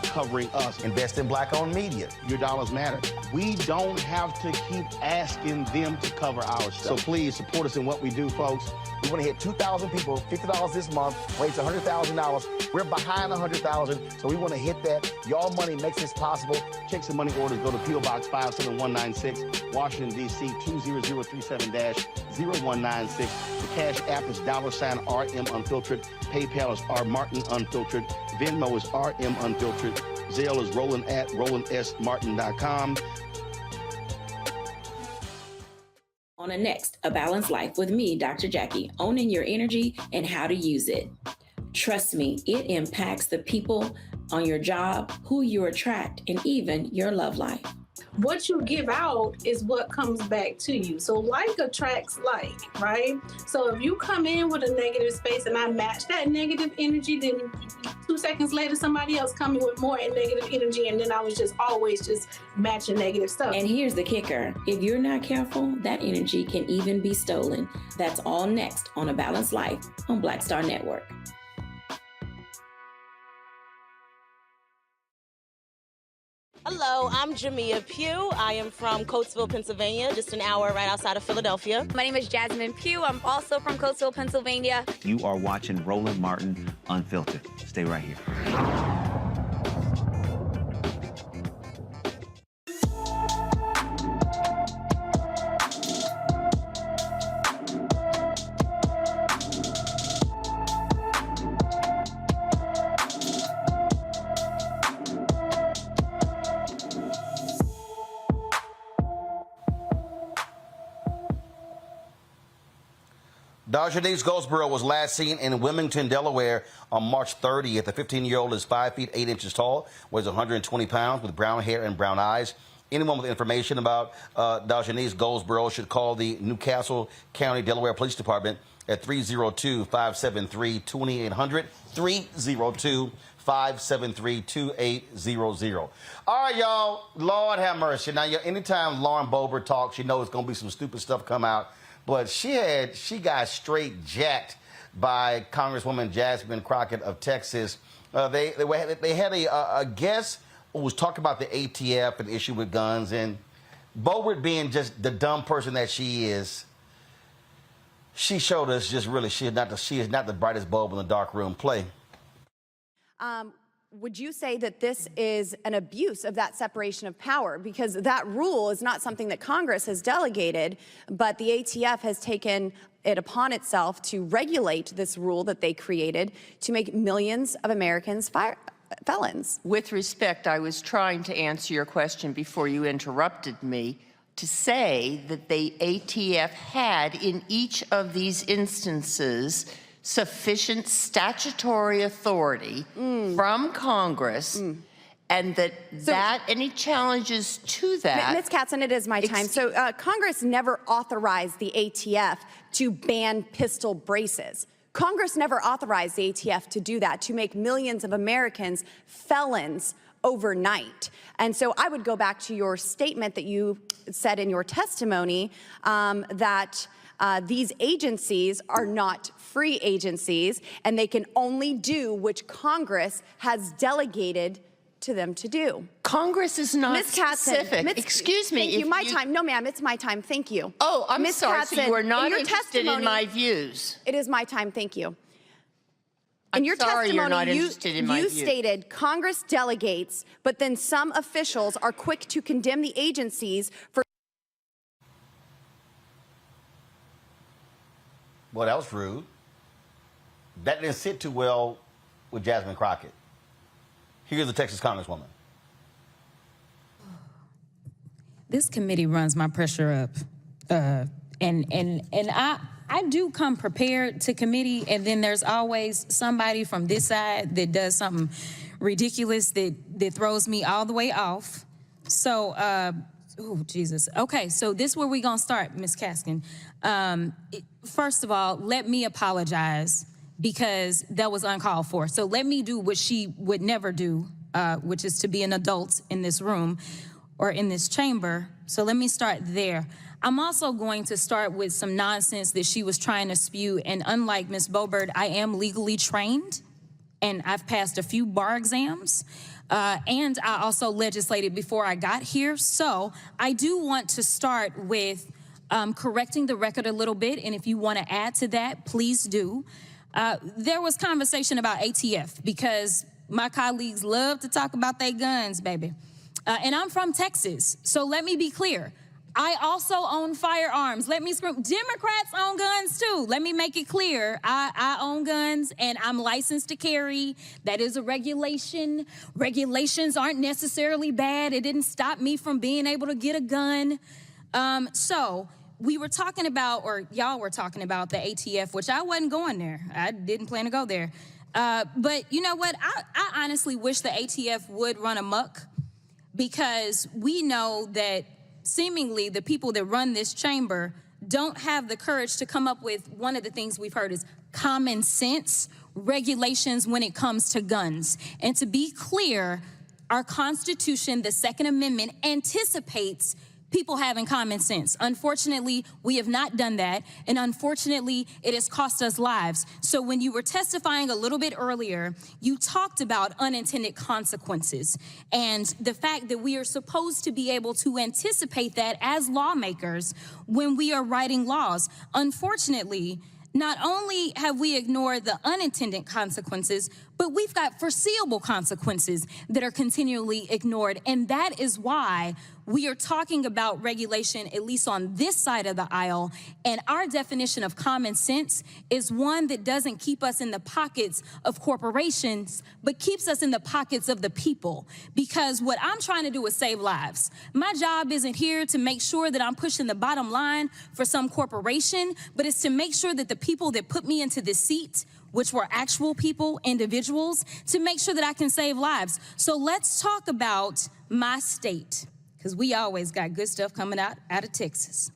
covering us. Invest in black-owned media. Your dollars matter. We don't have to keep asking them to cover our stuff. So please support us in what we do, folks. We want to hit 2,000 people, $50 this month, raise $100,000. We're behind $100,000, so we want to hit that. Your money makes this possible. Check some money orders. Go to P.O. Box 57196, Washington, D.C. 20037-0196. The Cash App is $RM Unfiltered. PayPal is R Martin Unfiltered. Venmo is RM Unfiltered. Zelle is Roland at RolandSMartin.com. On the next, A Balanced Life with me, Dr. Jackie, owning your energy and how to use it. Trust me, it impacts the people on your job, who you attract, and even your love life. What you give out is what comes back to you. So like attracts like, right? So if you come in with a negative space and I match that negative energy, then 2 seconds later, somebody else coming with more negative energy, and then I was just always just matching negative stuff. And here's the kicker. If you're not careful, that energy can even be stolen. That's all next on A Balanced Life on Black Star Network. Hello, I'm Jamia Pugh. I am from Coatesville, Pennsylvania, just an hour right outside of Philadelphia. My name is Jasmine Pugh. I'm also from Coatesville, Pennsylvania. You are watching Roland Martin Unfiltered. Stay right here. Darjanice Goldsboro was last seen in Wilmington, Delaware on March 30th. The 15-year-old is 5 feet 8 inches tall, weighs 120 pounds, with brown hair and brown eyes. Anyone with information about Darjanice Goldsboro should call the Newcastle County, Delaware Police Department at 302-573-2800, 302-573-2800. All right, y'all, Lord have mercy. Now, anytime Lauren Boebert talks, you know it's going to be some stupid stuff come out. But she got straight jacked by Congresswoman Jasmine Crockett of Texas. They had a guest who was talking about the ATF and issue with guns, and Boebert, being just the dumb person that she she showed us just really she is not the brightest bulb in the dark room play. Would you say that this is an abuse of that separation of power? Because that rule is not something that Congress has delegated, but the ATF has taken it upon itself to regulate this rule that they created to make millions of Americans felons. With respect, I was trying to answer your question before you interrupted me to say that the ATF had in each of these instances sufficient statutory authority from Congress, and that any challenges to that. Ms. Katzen, it is my time. So Congress never authorized the ATF to ban pistol braces. Congress never authorized the ATF to do that, to make millions of Americans felons overnight. And so I would go back to your statement that you said in your testimony that these agencies are not free agencies, and they can only do which Congress has delegated to them to do. Congress is not specific. Excuse me. Thank you. My time. No, ma'am, it's my time. Thank you. Oh, I'm Ms. sorry. Katzen, so you are not in your interested in my views. It is my time. Thank you. I'm in your sorry testimony, you're not interested in my views. You stated Congress delegates, but then some officials are quick to condemn the agencies for. Well, that was rude. That didn't sit too well with Jasmine Crockett. Here's the Texas Congresswoman. This committee runs my pressure up, and I do come prepared to committee, and then there's always somebody from this side that does something ridiculous that throws me all the way off. So, oh Jesus. Okay, so this is where we're gonna start, Ms. Kaskin. First of all, let me apologize because that was uncalled for. So let me do what she would never do, which is to be an adult in this room or in this chamber. So let me start there. I'm also going to start with some nonsense that she was trying to spew. And unlike Ms. Boebert, I am legally trained and I've passed a few bar exams. And I also legislated before I got here. So I do want to start with correcting the record a little bit. And if you want to add to that, please do. There was conversation about ATF because my colleagues love to talk about their guns, baby. And I'm from Texas, so let me be clear. I also own firearms. Let me scream. Democrats own guns too. Let me make it clear. I own guns and I'm licensed to carry. That is a regulation. Regulations aren't necessarily bad. It didn't stop me from being able to get a gun. So we were talking about, or y'all were talking about the ATF, which I wasn't going there. I didn't plan to go there. But you know what? I honestly wish the ATF would run amok because we know that seemingly the people that run this chamber don't have the courage to come up with one of the things we've heard is common sense regulations when it comes to guns. And to be clear, our Constitution, the Second Amendment, anticipates people having common sense. Unfortunately, we have not done that, and unfortunately, it has cost us lives. So when you were testifying a little bit earlier, you talked about unintended consequences and the fact that we are supposed to be able to anticipate that as lawmakers when we are writing laws. Unfortunately, not only have we ignored the unintended consequences, but we've got foreseeable consequences that are continually ignored. And that is why we are talking about regulation, at least on this side of the aisle. And our definition of common sense is one that doesn't keep us in the pockets of corporations, but keeps us in the pockets of the people. Because what I'm trying to do is save lives. My job isn't here to make sure that I'm pushing the bottom line for some corporation, but it's to make sure that the people that put me into this seat, which were actual people, individuals, to make sure that I can save lives. So let's talk about my state, because we always got good stuff coming out of Texas.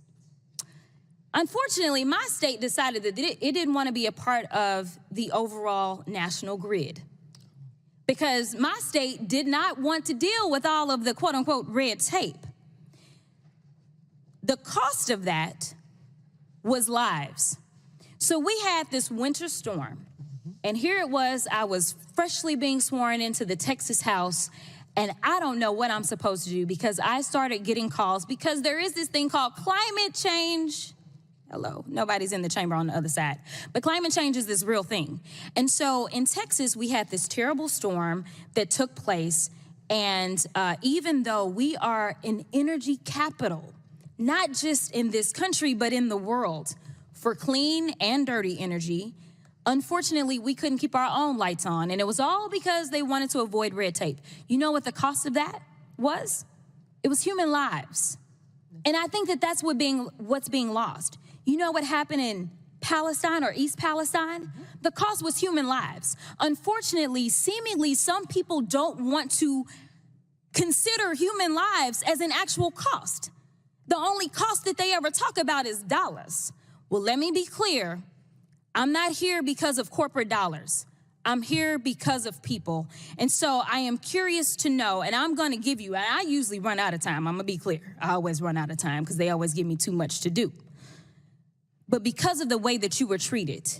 Unfortunately, my state decided that it didn't want to be a part of the overall national grid because my state did not want to deal with all of the quote unquote red tape. The cost of that was lives. So we had this winter storm, and here it was, I was freshly being sworn into the Texas House, and I don't know what I'm supposed to do because I started getting calls because there is this thing called climate change. Hello, nobody's in the chamber on the other side. But climate change is this real thing. And so in Texas, we had this terrible storm that took place. And even though we are an energy capital, not just in this country, but in the world, for clean and dirty energy, unfortunately, we couldn't keep our own lights on. And it was all because they wanted to avoid red tape. You know what the cost of that was? It was human lives. And I think that that's what's being lost. You know what happened in Palestine or East Palestine? The cost was human lives. Unfortunately, seemingly, some people don't want to consider human lives as an actual cost. The only cost that they ever talk about is dollars. Well, let me be clear. I'm not here because of corporate dollars. I'm here because of people. And so I am curious to know, and I'm going to give you, and I usually run out of time. I'm going to be clear. I always run out of time because they always give me too much to do. But because of the way that you were treated,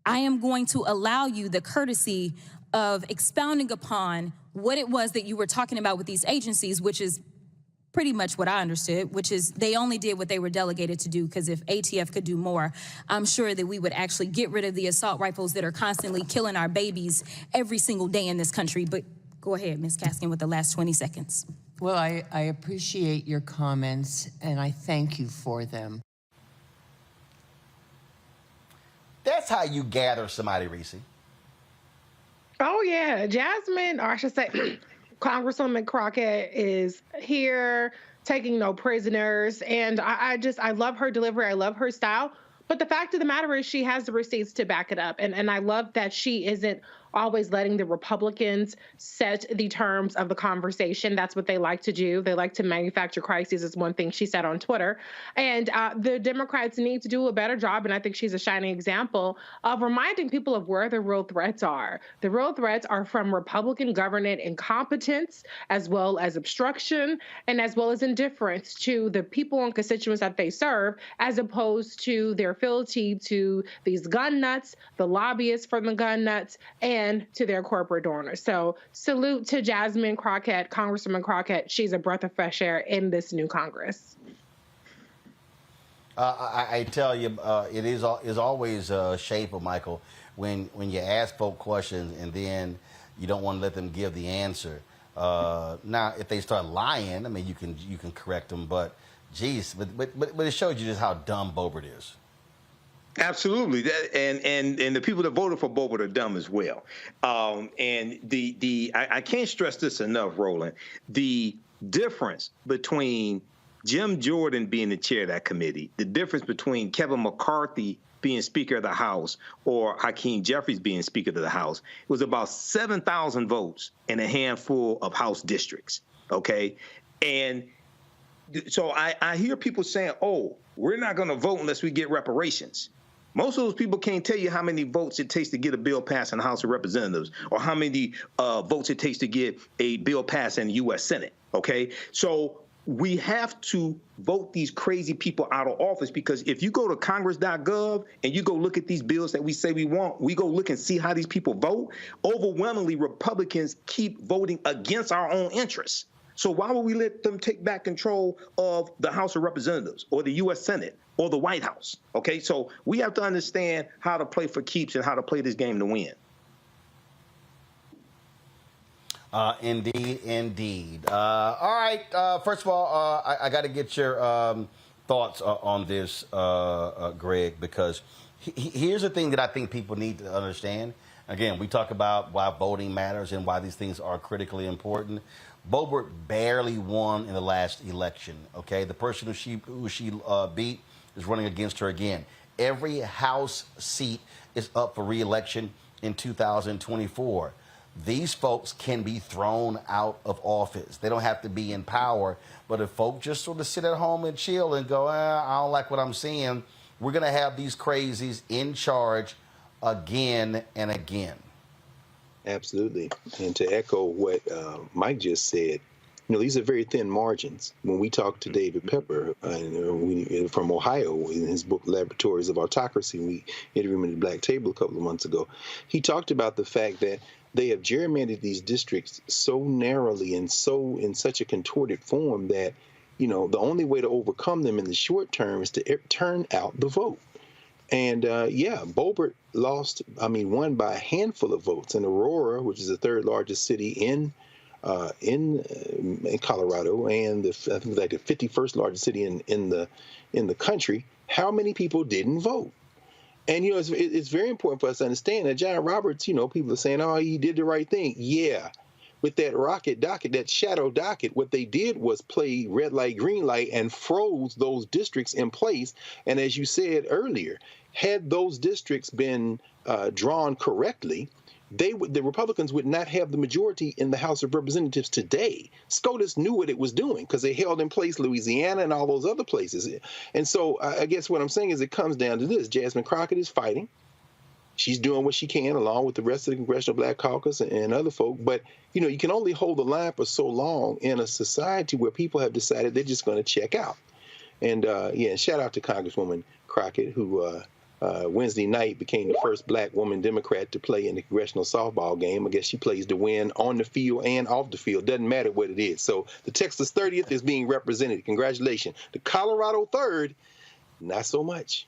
I am going to allow you the courtesy of expounding upon what it was that you were talking about with these agencies, which is pretty much what I understood, which is they only did what they were delegated to do, because if ATF could do more, I'm sure that we would actually get rid of the assault rifles that are constantly killing our babies every single day in this country. But go ahead, Ms. Kaskin, with the last 20 seconds. Well, I appreciate your comments, and I thank you for them. That's how you gather somebody, Reese. Oh, yeah. Jasmine, or I should say, Congresswoman Crockett is here taking no prisoners. And I love her delivery. I love her style. But the fact of the matter is she has the receipts to back it up. And I love that she isn't always letting the Republicans set the terms of the conversation. That's what they like to do. They like to manufacture crises, is one thing she said on Twitter. And the Democrats need to do a better job, and I think she's a shining example of reminding people of where the real threats are. The real threats are from Republican government incompetence, as well as obstruction, and as well as indifference to the people and constituents that they serve, as opposed to their fealty to these gun nuts, the lobbyists from the gun nuts, and to their corporate donors. So salute to Jasmine Crockett, Congresswoman Crockett. She's a breath of fresh air in this new Congress. I tell you, it is always shameful, Michael, when you ask folk questions and then you don't want to let them give the answer. Now, if they start lying, I mean, you can correct them, but geez, but it shows you just how dumb Boebert is. Absolutely, and the people that voted for Boebert are dumb as well. And I can't stress this enough, Roland. The difference between Jim Jordan being the chair of that committee, the difference between Kevin McCarthy being Speaker of the House or Hakeem Jeffries being Speaker of the House, it was about 7,000 votes in a handful of House districts. Okay, and so I hear people saying, "Oh, we're not going to vote unless we get reparations." Most of those people can't tell you how many votes it takes to get a bill passed in the House of Representatives or how many votes it takes to get a bill passed in the U.S. Senate, okay? So we have to vote these crazy people out of office, because if you go to Congress.gov and you go look at these bills that we say we want, we go look and see how these people vote, overwhelmingly Republicans keep voting against our own interests. So why would we let them take back control of the House of Representatives or the U.S. Senate or the White House? Okay, so we have to understand how to play for keeps and how to play this game to win. Indeed. All right. First of all, I got to get your thoughts on this, Greg, because here's the thing that I think people need to understand. Again, we talk about why voting matters and why these things are critically important. Boebert barely won in the last election, okay? The person who she beat is running against her again. Every House seat is up for re-election in 2024. These folks can be thrown out of office. They don't have to be in power, but if folks just sort of sit at home and chill and go, I don't like what I'm seeing, we're going to have these crazies in charge again and again. Absolutely. And to echo what Mike just said, these are very thin margins. When we talked to David Pepper from Ohio in his book Laboratories of Autocracy, we interviewed him at the Black Table a couple of months ago, he talked about the fact that they have gerrymandered these districts so narrowly and so in such a contorted form that the only way to overcome them in the short term is to turn out the vote. And Boebert won by a handful of votes. And Aurora, which is the third largest city in Colorado, and I think like the 51st largest city in the country, how many people didn't vote? And it's very important for us to understand that John Roberts, people are saying, oh, he did the right thing. Yeah. With that rocket docket, that shadow docket, what they did was play red light, green light, and froze those districts in place. And as you said earlier, had those districts been drawn correctly, the Republicans would not have the majority in the House of Representatives today. SCOTUS knew what it was doing because they held in place Louisiana and all those other places. And so I guess what I'm saying is it comes down to this. Jasmine Crockett is fighting. She's doing what she can along with the rest of the Congressional Black Caucus and other folk. But, you can only hold the line for so long in a society where people have decided they're just going to check out. And, shout out to Congresswoman Crockett, who Wednesday night became the first Black woman Democrat to play in the congressional softball game. I guess she plays to win on the field and off the field. Doesn't matter what it is. So the Texas 30th is being represented. Congratulations. The Colorado 3rd, not so much.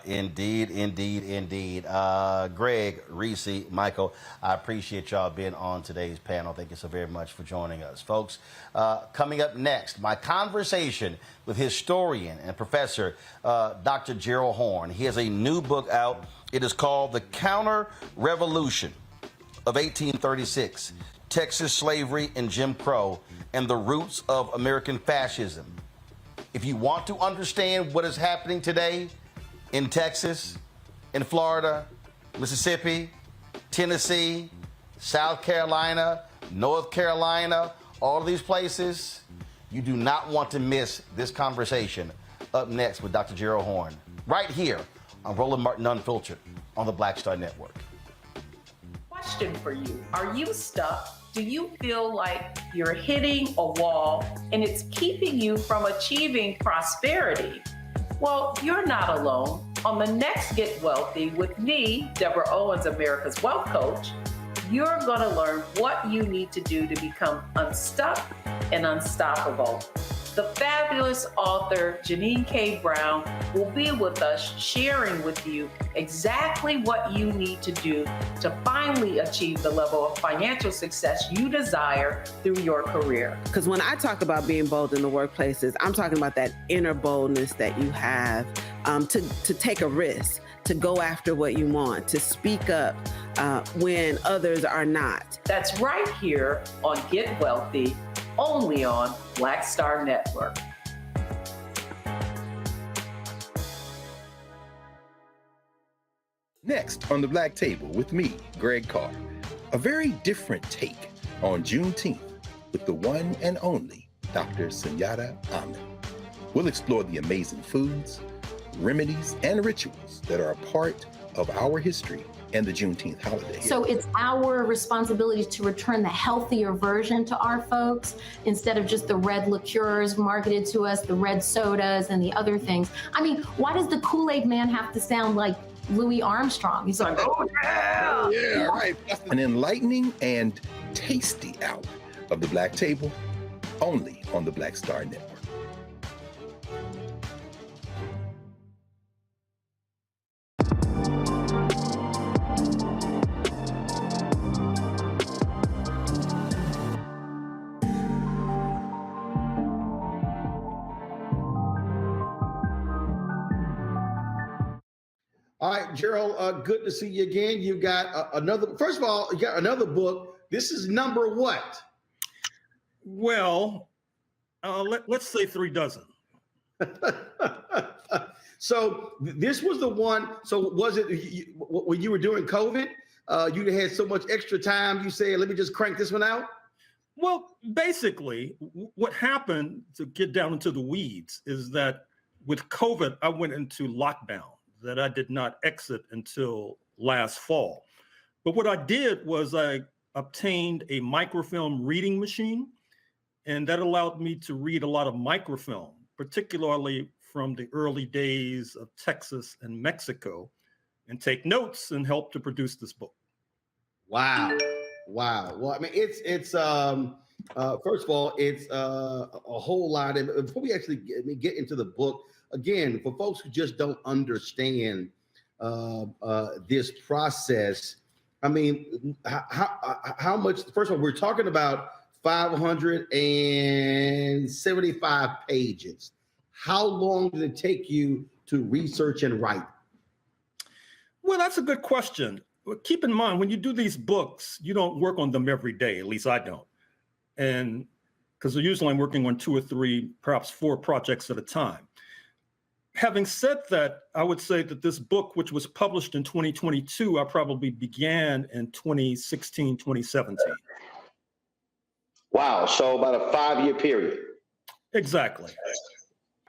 Indeed. Greg, Reese, Michael, I appreciate y'all being on today's panel. Thank you so very much for joining us. Folks, coming up next, my conversation with historian and professor Dr. Gerald Horne. He has a new book out. It is called The Counter-Revolution of 1836, Texas Slavery and Jim Crow, and the Roots of American Fascism. If you want to understand what is happening today in Texas, in Florida, Mississippi, Tennessee, South Carolina, North Carolina, all of these places, you do not want to miss this conversation up next with Dr. Gerald Horne, right here on Roland Martin Unfiltered on the Black Star Network. Question for you. Are you stuck? Do you feel like you're hitting a wall and it's keeping you from achieving prosperity? Well, you're not alone. On the next Get Wealthy with me, Deborah Owens, America's Wealth Coach, you're going to learn what you need to do to become unstuck and unstoppable. The fabulous author Janine K. Brown will be with us sharing with you exactly what you need to do to finally achieve the level of financial success you desire through your career. Because when I talk about being bold in the workplaces, I'm talking about that inner boldness that you have to take a risk, to go after what you want, to speak up when others are not. That's right here on Get Wealthy, only on Black Star Network. Next on the Black Table with me, Greg Carr, a very different take on Juneteenth with the one and only Dr. Sunyata Ahmed. We'll explore the amazing foods, remedies, and rituals that are a part of our history and the Juneteenth holiday. So it's our responsibility to return the healthier version to our folks instead of just the red liqueurs marketed to us, the red sodas and the other things. I mean, why does the Kool-Aid man have to sound like Louis Armstrong? He's like, oh yeah! Yeah, right. An enlightening and tasty hour of the Black Table, only on the Black Star Network. All right, Gerald, good to see you again. You got another, first of all, you got another book. This is number what? Well, let's say 3 dozen. So this was the one. So was it when you were doing COVID? You had so much extra time. You said, let me just crank this one out? Well, basically, what happened, to get down into the weeds, is that with COVID, I went into lockdown that I did not exit until last fall. But what I did was I obtained a microfilm reading machine, and that allowed me to read a lot of microfilm, particularly from the early days of Texas and Mexico, and take notes and help to produce this book. Wow. Wow. Well, I mean, it's First of all, it's a whole lot. And before we actually get into the book, again, for folks who just don't understand this process, I mean, how much? First of all, we're talking about 575 pages. How long did it take you to research and write? Well, that's a good question. Keep in mind, when you do these books, you don't work on them every day. At least I don't. And because usually I'm working on 2 or 3, perhaps 4 projects at a time. Having said that, I would say that this book, which was published in 2022, I probably began in 2016, 2017. Wow. So about a 5-year period. Exactly.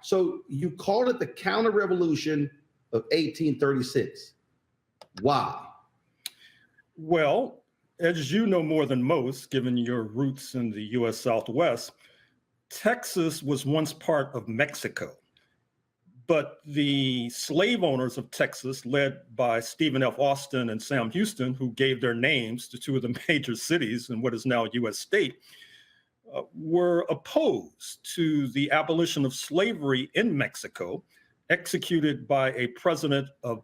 So you called it the counter-revolution of 1836. Why? Well, as you know more than most, given your roots in the U.S. Southwest, Texas was once part of Mexico. But the slave owners of Texas, led by Stephen F. Austin and Sam Houston, who gave their names to 2 of the major cities in what is now a U.S. state, were opposed to the abolition of slavery in Mexico, executed by a president of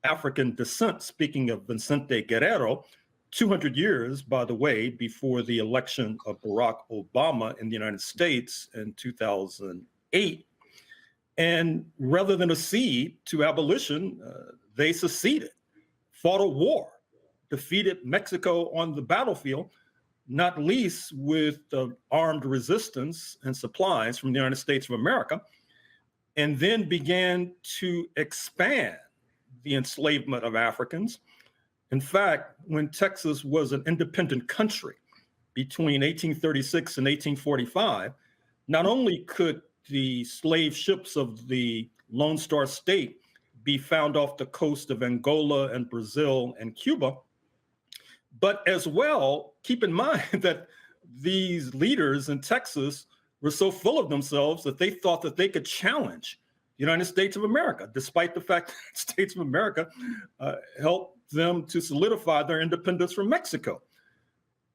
African descent, speaking of Vicente Guerrero, 200 years, by the way, before the election of Barack Obama in the United States in 2008. And rather than accede to abolition, they seceded, fought a war, defeated Mexico on the battlefield, not least with armed resistance and supplies from the United States of America, and then began to expand the enslavement of Africans. In fact, when Texas was an independent country between 1836 and 1845, not only could the slave ships of the Lone Star State be found off the coast of Angola and Brazil and Cuba, but as well, keep in mind that these leaders in Texas were so full of themselves that they thought that they could challenge the United States of America, despite the fact that the States of America helped them to solidify their independence from Mexico.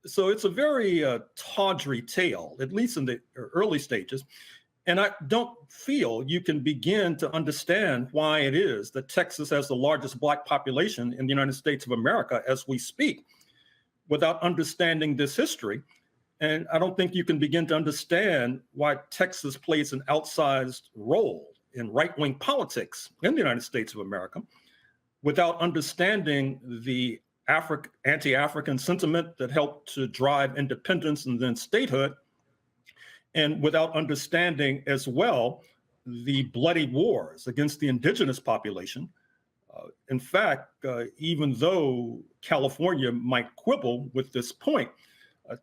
So it's a very tawdry tale, at least in the early stages. And I don't feel you can begin to understand why it is that Texas has the largest Black population in the United States of America as we speak, without understanding this history. And I don't think you can begin to understand why Texas plays an outsized role in right-wing politics in the United States of America without understanding the anti-African sentiment that helped to drive independence and then statehood, and without understanding as well the bloody wars against the indigenous population. In fact, even though California might quibble with this point,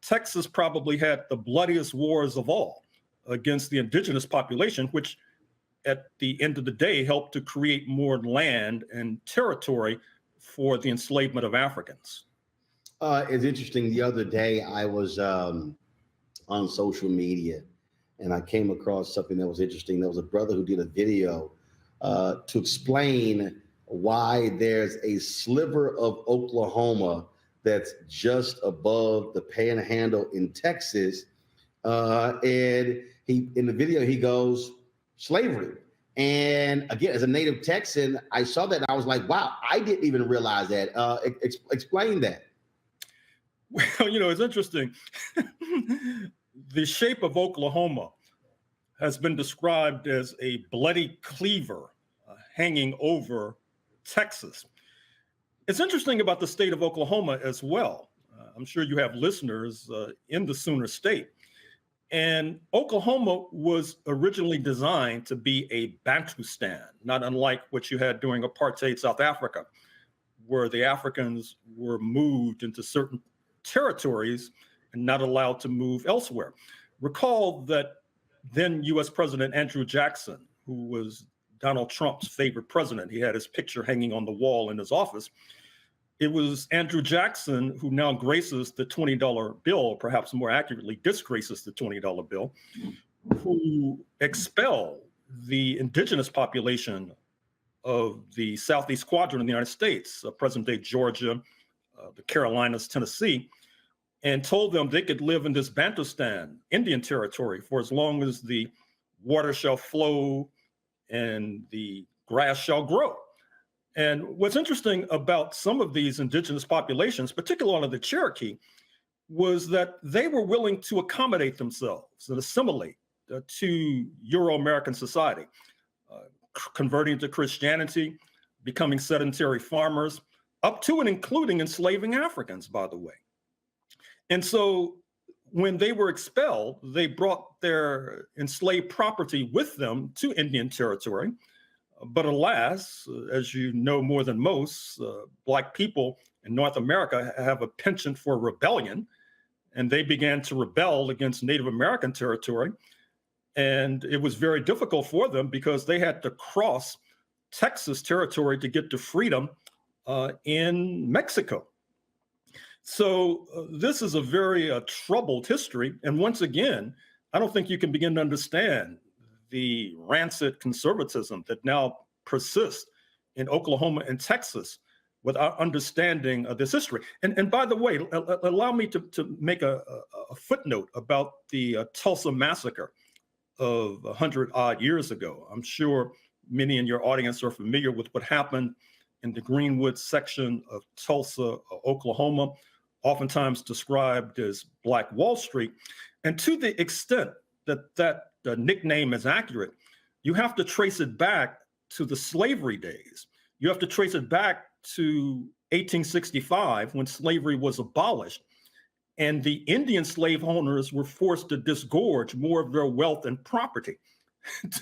Texas probably had the bloodiest wars of all against the indigenous population, which at the end of the day helped to create more land and territory for the enslavement of Africans. It's interesting. The other day I was on social media and I came across something that was interesting. There was a brother who did a video to explain why there's a sliver of Oklahoma that's just above the panhandle in Texas. And in the video, he goes, slavery. And again, as a native Texan, I saw that and I was like, wow, I didn't even realize that. Explain that. Well, you know, it's interesting. The shape of Oklahoma has been described as a bloody cleaver hanging over Texas. It's interesting about the state of Oklahoma as well. I'm sure you have listeners in the Sooner State. And Oklahoma was originally designed to be a Bantustan, not unlike what you had during apartheid South Africa, where the Africans were moved into certain territories and not allowed to move elsewhere. Recall that then U.S. President Andrew Jackson, who was Donald Trump's favorite president, he had his picture hanging on the wall in his office. It was Andrew Jackson who now graces the $20 bill, or perhaps more accurately, disgraces the $20 bill, who expelled the indigenous population of the Southeast Quadrant of the United States, present-day Georgia, the Carolinas, Tennessee. and told them they could live in this Bantustan Indian territory for as long as the water shall flow and the grass shall grow. And what's interesting about some of these indigenous populations, particularly the Cherokee, was that they were willing to accommodate themselves and assimilate to Euro-American society, converting to Christianity, becoming sedentary farmers, up to and including enslaving Africans, by the way. And so when they were expelled, they brought their enslaved property with them to Indian territory. But alas, as you know more than most, Black people in North America have a penchant for rebellion, and they began to rebel against Native American territory. And it was very difficult for them because they had to cross Texas territory to get to freedom in Mexico. So this is a very troubled history. And once again, I don't think you can begin to understand the rancid conservatism that now persists in Oklahoma and Texas without understanding this history. And by the way, allow me to make a footnote about the Tulsa massacre of 100-odd years ago. I'm sure many in your audience are familiar with what happened in the Greenwood section of Tulsa, Oklahoma, oftentimes described as Black Wall Street. And to the extent that that nickname is accurate, you have to trace it back to the slavery days. You have to trace it back to 1865 when slavery was abolished. And the Indian slave owners were forced to disgorge more of their wealth and property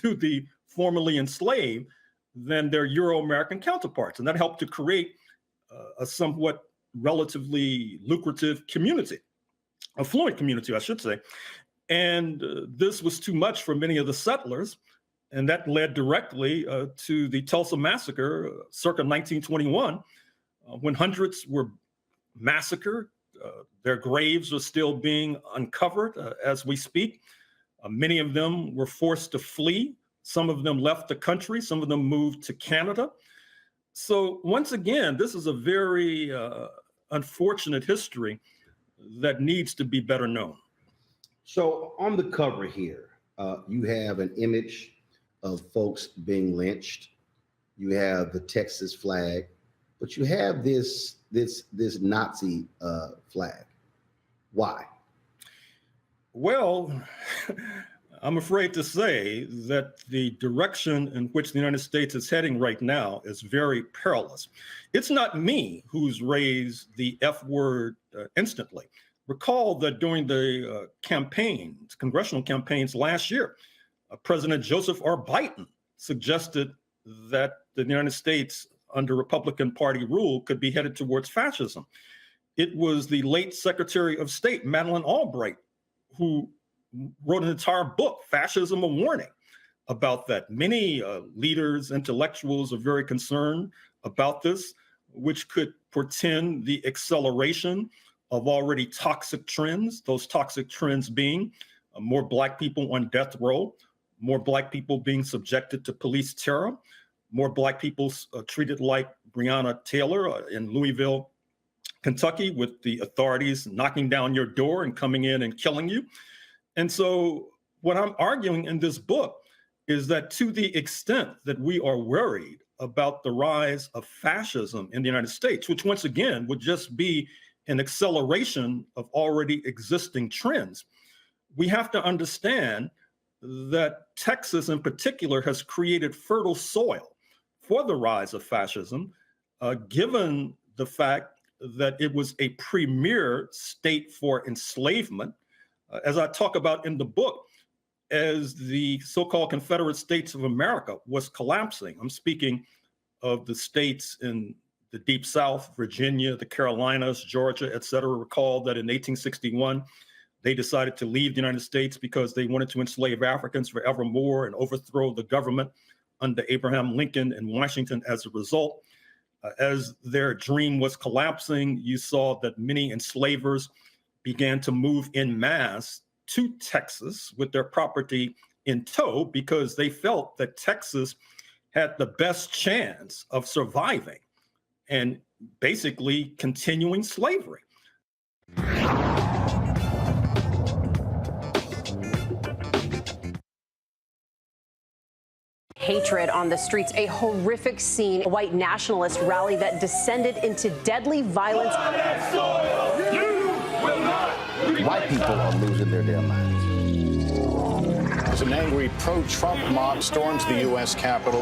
to the formerly enslaved than their Euro-American counterparts. And that helped to create a somewhat relatively lucrative community, affluent community, I should say. And this was too much for many of the settlers. And that led directly to the Tulsa massacre circa 1921, when hundreds were massacred. Their graves are still being uncovered as we speak. Many of them were forced to flee. Some of them left the country. Some of them moved to Canada. So once again, this is a very unfortunate history that needs to be better known. So on the cover here, you have an image of folks being lynched. You have the Texas flag, but you have this Nazi flag. Why? Well, I'm afraid to say that the direction in which the United States is heading right now is very perilous. It's not me who's raised the F word instantly. Recall that during the campaigns, congressional campaigns last year, President Joseph R. Biden suggested that the United States under Republican Party rule could be headed towards fascism. It was the late Secretary of State, Madeleine Albright, who wrote an entire book, Fascism: A Warning, about that. Many leaders, intellectuals are very concerned about this, which could portend the acceleration of already toxic trends, those toxic trends being more Black people on death row, more Black people being subjected to police terror, more Black people treated like Breonna Taylor in Louisville, Kentucky, with the authorities knocking down your door and coming in and killing you. And so what I'm arguing in this book is that to the extent that we are worried about the rise of fascism in the United States, which once again would just be an acceleration of already existing trends, we have to understand that Texas in particular has created fertile soil for the rise of fascism, given the fact that it was a premier state for enslavement. As I talk about in the book, as the so-called Confederate States of America was collapsing, I'm speaking of the states in the Deep South, Virginia, the Carolinas, Georgia, et cetera. Recall that in 1861, they decided to leave the United States because they wanted to enslave Africans forevermore and overthrow the government under Abraham Lincoln and Washington as a result. As their dream was collapsing, you saw that many enslavers began to move en masse to Texas with their property in tow because they felt that Texas had the best chance of surviving and basically continuing slavery. hatred on the streets, a horrific scene, a white nationalist rally that descended into deadly violence. White people are losing their damn minds. As an angry pro-Trump mob storms the U.S. Capitol,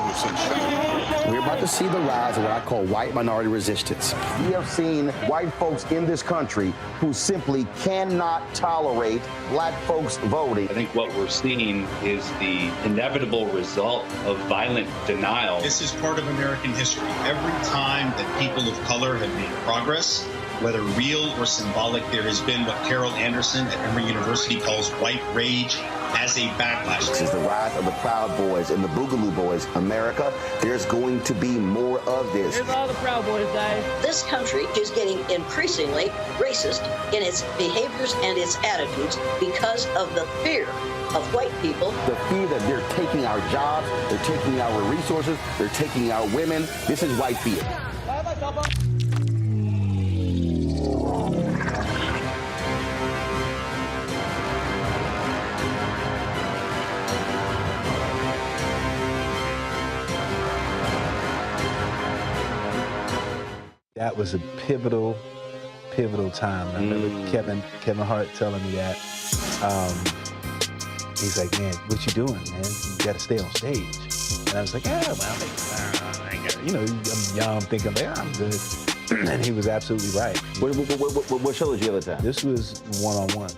We're about to see the rise of what I call white minority resistance. We have seen white folks in this country who simply cannot tolerate black folks voting. I think what we're seeing is the inevitable result of violent denial. This is part of American history. Every time that people of color have made progress, whether real or symbolic, there has been what Carol Anderson at Emory University calls white rage as a backlash. This is the rise of the Proud Boys and the Boogaloo Boys. America, there's going to be more of this. Here's all the Proud Boys, guys. This country is getting increasingly racist in its behaviors and its attitudes because of the fear of white people. The fear that they're taking our jobs, they're taking our resources, they're taking our women. This is white fear. That was a pivotal time. I remember Kevin Hart telling me that. He's like, man, what you doing, man? You got to stay on stage. And I was like, yeah, well, I got, you know, I'm young, thinking, like, I'm good. And he was absolutely right. What show was you at the time? This was one-on-one.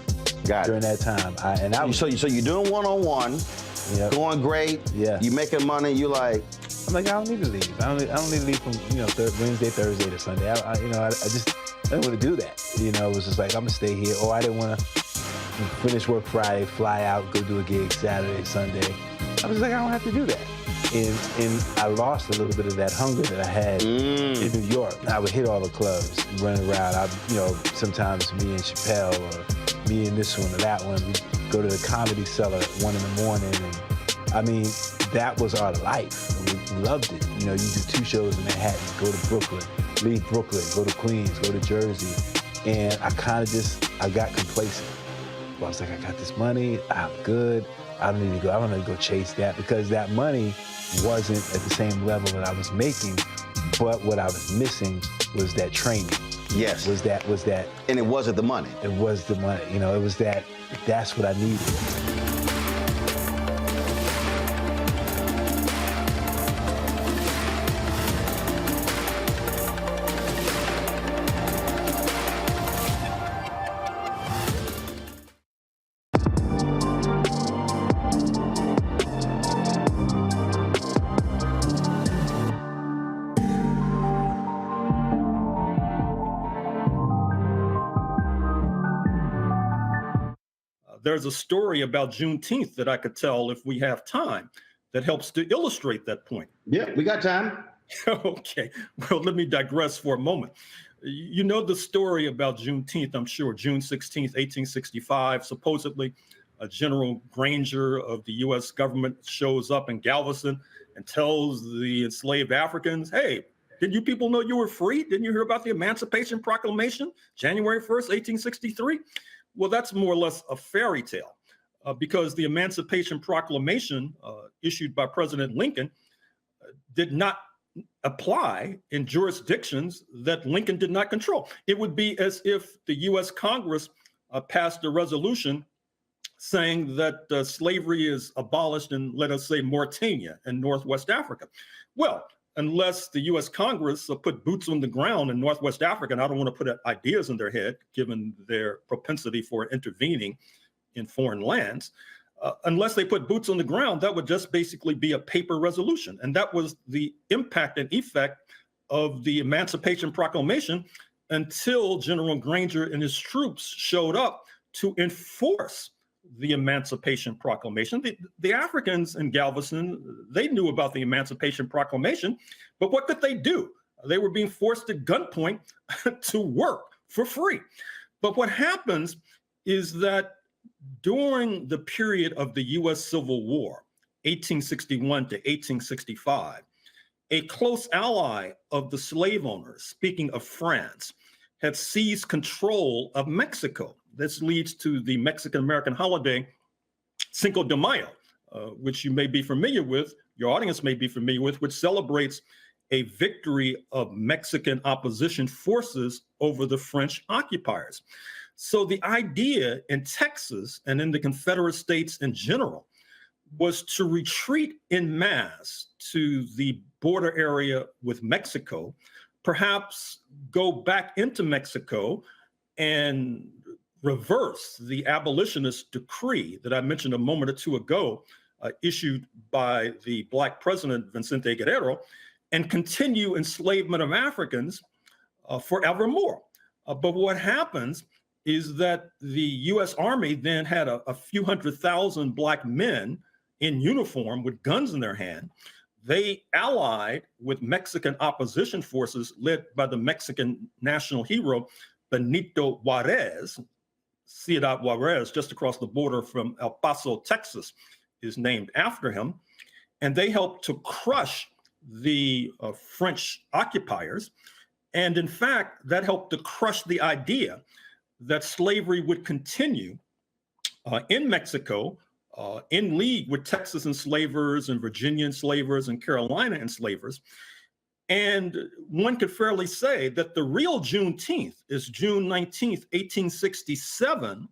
Got it. During that time. So you're doing one-on-one, going great. Yeah. You making money. You like. I'm like, I don't need to leave. I don't need to leave from Wednesday, Thursday to Sunday. I didn't want to do that. It was just like I'm gonna stay here. Or I didn't want to finish work Friday, fly out, go do a gig Saturday, Sunday. I was like, I don't have to do that. And I lost a little bit of that hunger that I had in New York. I would hit all the clubs, run around. Sometimes me and Chappelle or me and this one or that one, we'd go to the Comedy Cellar at 1 a.m. And that was our life. We loved it. You do 2 shows in Manhattan, go to Brooklyn, leave Brooklyn, go to Queens, go to Jersey. And I got complacent. I was like, I got this money, I'm good. I don't need to go chase that, because that money wasn't at the same level that I was making, but what I was missing was that training. Yes. Was that. And it wasn't the money. It was the money. It was that's what I needed. There's a story about Juneteenth that I could tell if we have time that helps to illustrate that point. Yeah, we got time. Okay, well, let me digress for a moment. You know the story about Juneteenth, I'm sure. June 16th, 1865, supposedly General Granger of the U.S. government shows up in Galveston and tells the enslaved Africans, hey, didn't you people know you were free? Didn't you hear about the Emancipation Proclamation, January 1st, 1863? Well, that's more or less a fairy tale because the Emancipation Proclamation issued by President Lincoln did not apply in jurisdictions that Lincoln did not control. It would be as if the U.S. Congress passed a resolution saying that slavery is abolished in, let us say, Mauritania and Northwest Africa. Well, unless the U.S. Congress put boots on the ground in Northwest Africa, and I don't want to put ideas in their head, given their propensity for intervening in foreign lands, unless they put boots on the ground, that would just basically be a paper resolution. And that was the impact and effect of the Emancipation Proclamation until General Granger and his troops showed up to enforce the Emancipation Proclamation. The Africans in Galveston, they knew about the Emancipation Proclamation, but what could they do? They were being forced at gunpoint to work for free. But what happens is that during the period of the U.S. Civil War, 1861 to 1865, a close ally of the slave owners, speaking of France, had seized control of Mexico. This leads to the Mexican-American holiday, Cinco de Mayo, which you may be familiar with, your audience may be familiar with, which celebrates a victory of Mexican opposition forces over the French occupiers. So the idea in Texas and in the Confederate States in general was to retreat en masse to the border area with Mexico, perhaps go back into Mexico and reverse the abolitionist decree that I mentioned a moment or two ago, issued by the Black president, Vicente Guerrero, and continue enslavement of Africans forevermore. But what happens is that the US Army then had a few 100,000 Black men in uniform with guns in their hand. They allied with Mexican opposition forces led by the Mexican national hero, Benito Juarez. Ciudad Juarez, just across the border from El Paso, Texas, is named after him. And they helped to crush the French occupiers. And in fact, that helped to crush the idea that slavery would continue in Mexico, in league with Texas enslavers and Virginia enslavers and Carolina enslavers. And one could fairly say that the real Juneteenth is June 19th, 1867,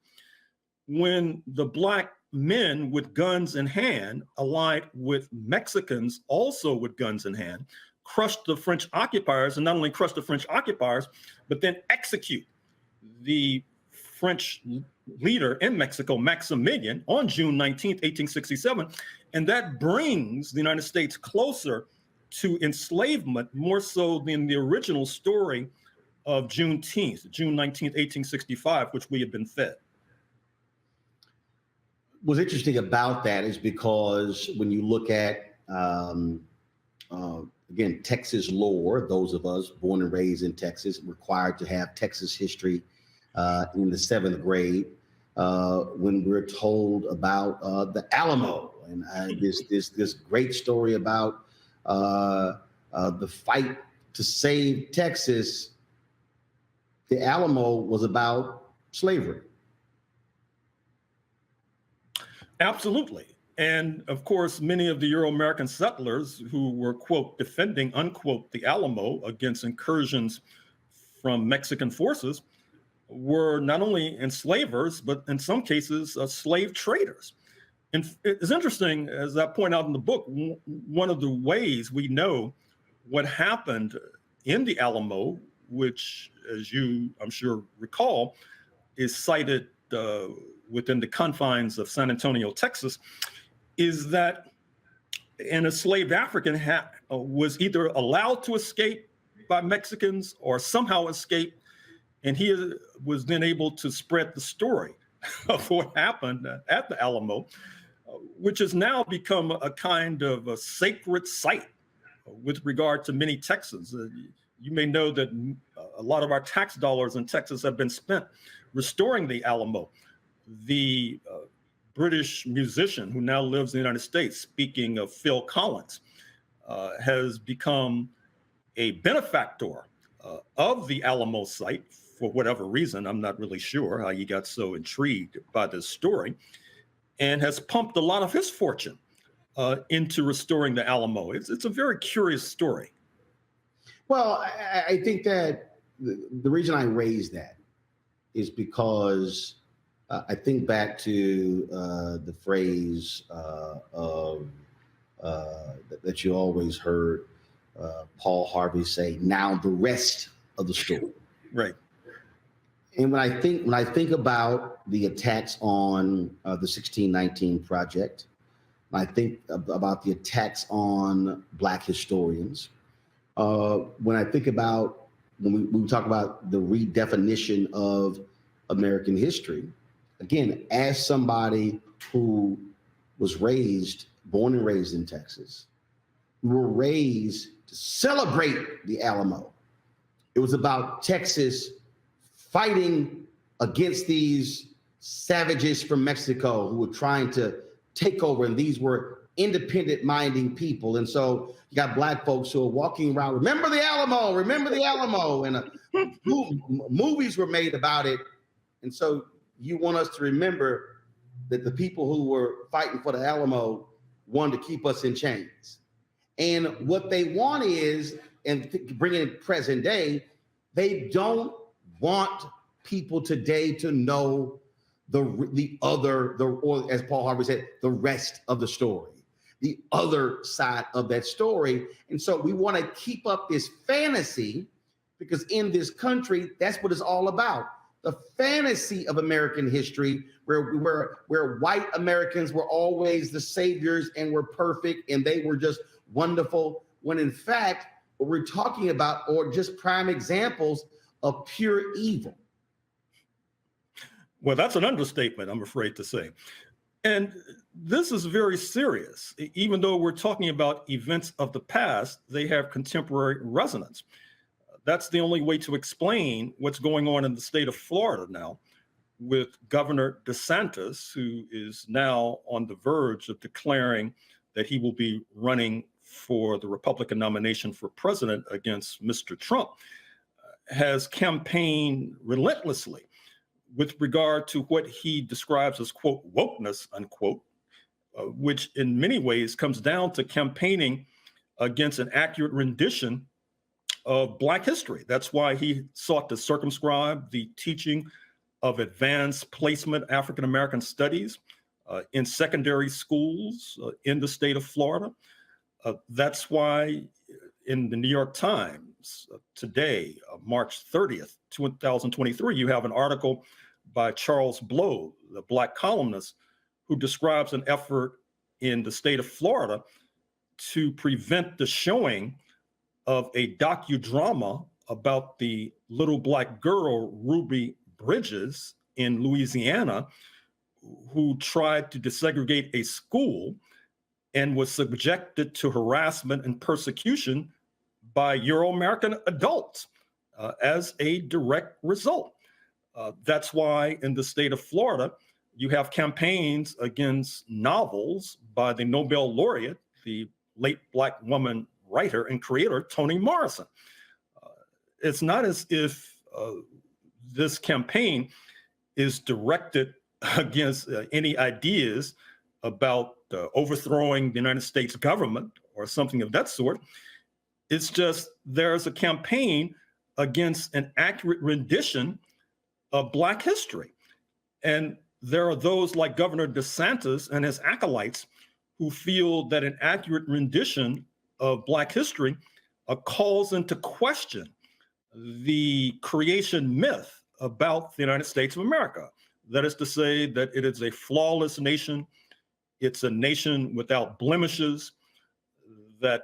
when the Black men with guns in hand, allied with Mexicans also with guns in hand, crushed the French occupiers, and not only crushed the French occupiers, but then execute the French leader in Mexico, Maximilian, on June 19th, 1867. And that brings the United States closer to enslavement, more so than the original story of Juneteenth, June 19th, 1865, which we have been fed. What's interesting about that is because when you look at, again, Texas lore, those of us born and raised in Texas, required to have Texas history in the 7th grade, when we're told about the Alamo, and this great story about the fight to save Texas. The Alamo was about slavery. Absolutely. And of course, many of the Euro-American settlers who were, quote, defending, unquote, the Alamo against incursions from Mexican forces were not only enslavers, but in some cases, slave traders. And it's interesting, as I point out in the book, one of the ways we know what happened in the Alamo, which, as you, I'm sure, recall, is cited within the confines of San Antonio, Texas, is that an enslaved African was either allowed to escape by Mexicans or somehow escape, and he was then able to spread the story of what happened at the Alamo, which has now become a kind of a sacred site with regard to many Texans. You may know that a lot of our tax dollars in Texas have been spent restoring the Alamo. The British musician who now lives in the United States, speaking of Phil Collins, has become a benefactor of the Alamo site for whatever reason. I'm not really sure how he got so intrigued by this story, and has pumped a lot of his fortune into restoring the Alamo. It's a very curious story. Well, I think that the reason I raise that is because I think back to the phrase that you always heard Paul Harvey say, "Now the rest of the story." Right. And when I think about the attacks on the 1619 Project, I think about the attacks on Black historians. When I think about when we talk about the redefinition of American history, again, as somebody who was born and raised in Texas, we were raised to celebrate the Alamo. It was about Texas fighting against these savages from Mexico who were trying to take over, and these were independent-minding people. And so you got Black folks who are walking around, remember the Alamo, and movies were made about it. And so you want us to remember that the people who were fighting for the Alamo wanted to keep us in chains. And what they want is, and bringing it present day, they don't want people today to know or as Paul Harvey said, the rest of the story, the other side of that story. And so we want to keep up this fantasy, because in this country, that's what it's all about. The fantasy of American history, where white Americans were always the saviors and were perfect and they were just wonderful, when in fact, what we're talking about are just prime examples of pure evil. Well, that's an understatement, I'm afraid to say. And this is very serious. Even though we're talking about events of the past, they have contemporary resonance. That's the only way to explain what's going on in the state of Florida now with Governor DeSantis, who is now on the verge of declaring that he will be running for the Republican nomination for president against Mr. Trump, has campaigned relentlessly with regard to what he describes as, quote, wokeness, unquote, which in many ways comes down to campaigning against an accurate rendition of Black history. That's why he sought to circumscribe the teaching of advanced placement African-American studies in secondary schools in the state of Florida. That's why in the New York Times today, March 30th, 2023, you have an article by Charles Blow, the Black columnist, who describes an effort in the state of Florida to prevent the showing of a docudrama about the little Black girl, Ruby Bridges, in Louisiana, who tried to desegregate a school and was subjected to harassment and persecution by Euro-American adults as a direct result. That's why in the state of Florida, you have campaigns against novels by the Nobel laureate, the late Black woman writer and creator, Toni Morrison. It's not as if this campaign is directed against any ideas about overthrowing the United States government or something of that sort. It's just there's a campaign against an accurate rendition of Black history. And there are those like Governor DeSantis and his acolytes who feel that an accurate rendition of Black history calls into question the creation myth about the United States of America. That is to say that it is a flawless nation. It's a nation without blemishes, that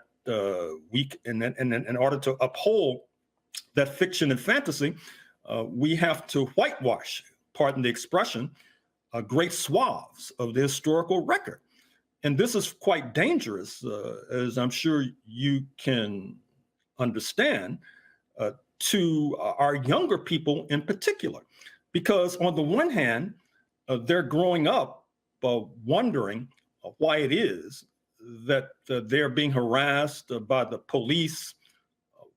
in order to uphold that fiction and fantasy, we have to whitewash, pardon the expression, great swaths of the historical record. And this is quite dangerous, as I'm sure you can understand, to our younger people in particular. Because on the one hand, they're growing up wondering why it is that they're being harassed by the police,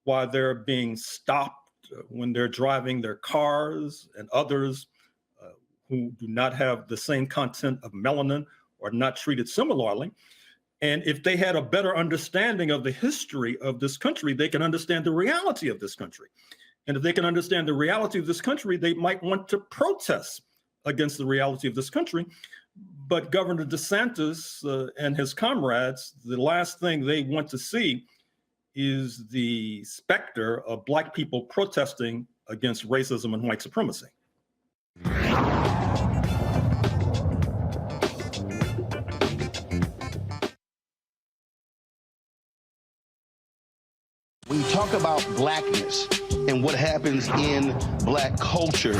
why they're being stopped when they're driving their cars, and others who do not have the same content of melanin or not treated similarly. And if they had a better understanding of the history of this country, they can understand the reality of this country. And if they can understand the reality of this country, they might want to protest against the reality of this country. But Governor DeSantis and his comrades, the last thing they want to see is the specter of Black people protesting against racism and white supremacy. When you talk about Blackness and what happens in Black culture,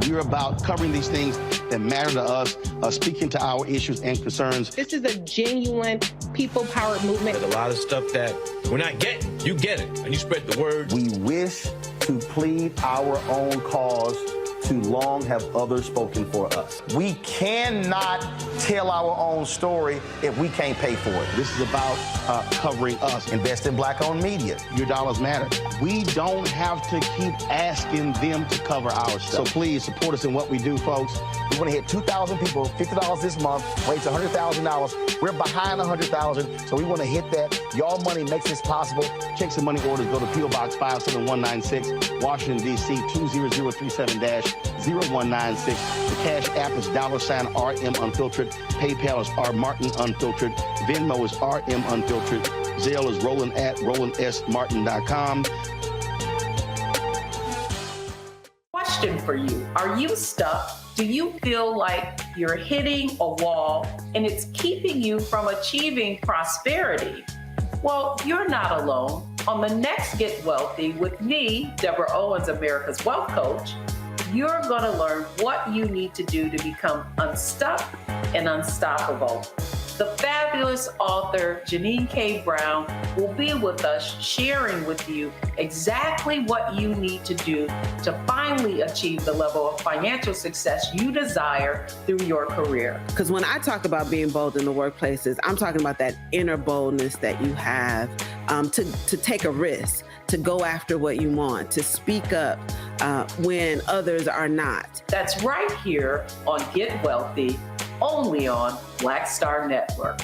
we're about covering these things that matter to us, speaking to our issues and concerns. This is a genuine people-powered movement. There's a lot of stuff that we're not getting. You get it, and you spread the word. We wish to plead our own cause too long have others spoken for us. We cannot tell our own story if we can't pay for it. This is about covering us. Invest in Black-owned media. Your dollars matter. We don't have to keep asking them to cover our stuff. So please support us in what we do, folks. We want to hit 2,000 people, $50 this month, raise $100,000. We're behind 100,000, so we want to hit that. Y'all money makes this possible. Checks and money orders go to P.O. Box 57196, Washington, D.C. 20037-0196. The Cash App is $RM Unfiltered. PayPal is R Martin Unfiltered. Venmo is RM Unfiltered. Zelle is roland@rolandsmartin.com. Question for you. Are you stuck? Do you feel like you're hitting a wall and it's keeping you from achieving prosperity? Well, you're not alone. On the next Get Wealthy with me, Deborah Owens, America's Wealth Coach, you're going to learn what you need to do to become unstuck and unstoppable. The fabulous author Janine K. Brown will be with us sharing with you exactly what you need to do to finally achieve the level of financial success you desire through your career. Because when I talk about being bold in the workplaces, I'm talking about that inner boldness that you have to take a risk, to go after what you want, to speak up when others are not. That's right here on Get Wealthy, only on Black Star Network.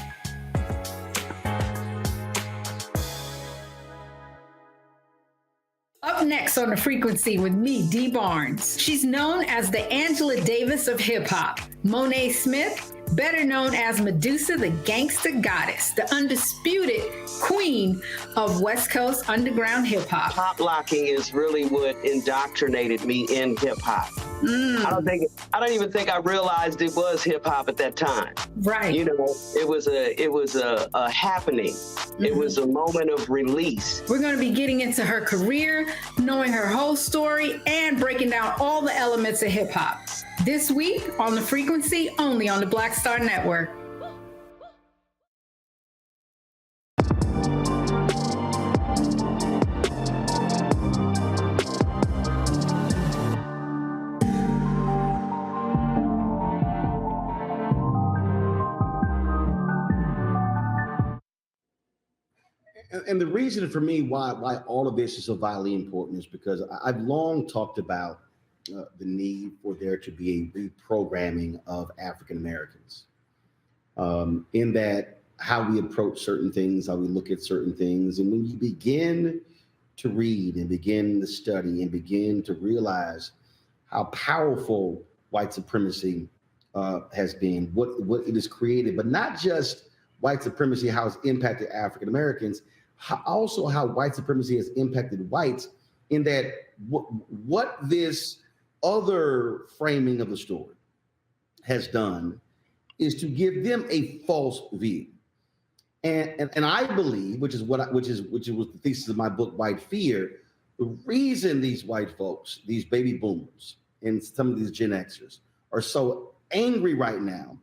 Up next on The Frequency with me, Dee Barnes. She's known as the Angela Davis of hip hop. Monet Smith, better known as Medusa, the gangsta goddess, the undisputed queen of West Coast underground hip hop. Pop locking is really what indoctrinated me in hip hop. I don't even think I realized it was hip hop at that time. Right. You know, it was a happening. Mm-hmm. It was a moment of release. We're going to be getting into her career, knowing her whole story, and breaking down all the elements of hip hop. This week on The Frequency, only on the Black Star Network. And the reason for me why all of this is so vitally important is because I've long talked about the need for there to be a reprogramming of African Americans, in that how we approach certain things, how we look at certain things. And when you begin to read and begin to study and begin to realize how powerful white supremacy has been, what it has created, but not just white supremacy, how it's impacted African Americans, also how white supremacy has impacted whites, in that what this other framing of the story has done is to give them a false view. And I believe, which was the thesis of my book, White Fear, the reason these white folks, these baby boomers, and some of these Gen Xers are so angry right now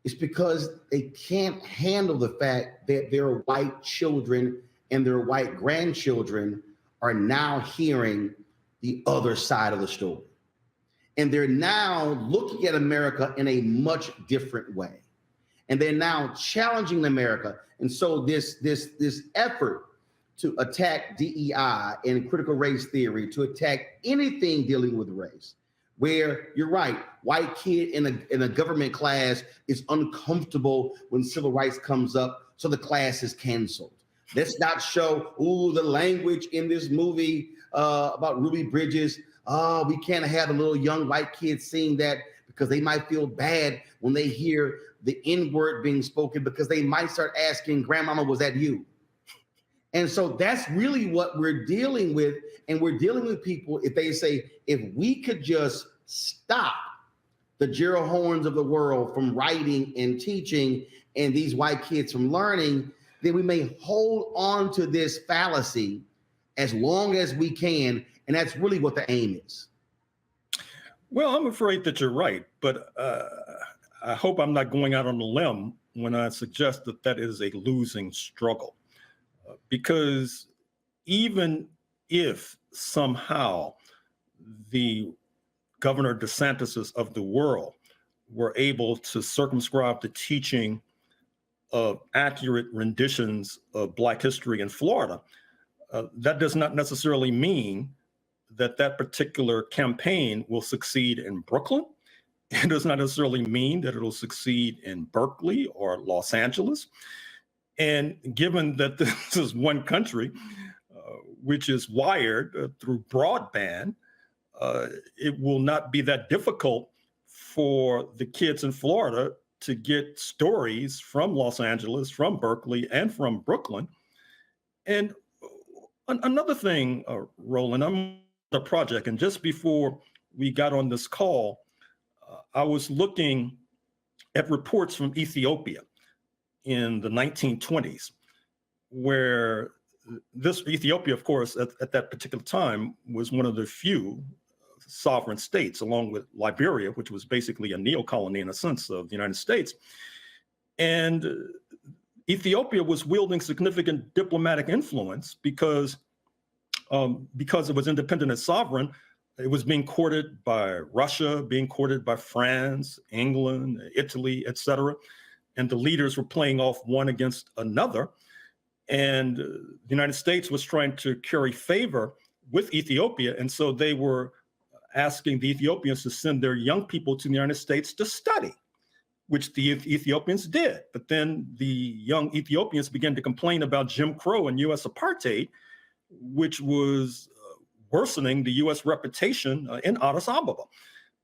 is because they can't handle the fact that their white children and their white grandchildren are now hearing the other side of the story. And they're now looking at America in a much different way. And they're now challenging America. And so this effort to attack DEI and critical race theory, to attack anything dealing with race, where you're right, white kid in a government class is uncomfortable when civil rights comes up, so the class is canceled. Let's not show, the language in this movie about Ruby Bridges. We can't have a little young white kids seeing that because they might feel bad when they hear the N-word being spoken, because they might start asking, Grandmama, was that you? And so that's really what we're dealing with. And we're dealing with people, if they say, if we could just stop the Gerald Horns of the world from writing and teaching and these white kids from learning, then we may hold on to this fallacy as long as we can. And that's really what the aim is. Well, I'm afraid that you're right, but I hope I'm not going out on a limb when I suggest that that is a losing struggle. Because even if somehow the Governor DeSantis of the world were able to circumscribe the teaching of accurate renditions of Black history in Florida, that does not necessarily mean that that particular campaign will succeed in Brooklyn. It does not necessarily mean that it'll succeed in Berkeley or Los Angeles. And given that this is one country, which is wired through broadband, it will not be that difficult for the kids in Florida to get stories from Los Angeles, from Berkeley, and from Brooklyn. And another thing, Roland, I'm on the project, and just before we got on this call, I was looking at reports from Ethiopia in the 1920s, where Ethiopia, of course, at that particular time was one of the few sovereign states, along with Liberia, which was basically a neo-colony in a sense of the United States. And Ethiopia was wielding significant diplomatic influence because it was independent and sovereign. It was being courted by Russia, being courted by France, England, Italy, et cetera. And the leaders were playing off one against another. And the United States was trying to curry favor with Ethiopia. And so they were asking the Ethiopians to send their young people to the United States to study, which the Ethiopians did. But then the young Ethiopians began to complain about Jim Crow and US apartheid, which was worsening the US reputation in Addis Ababa.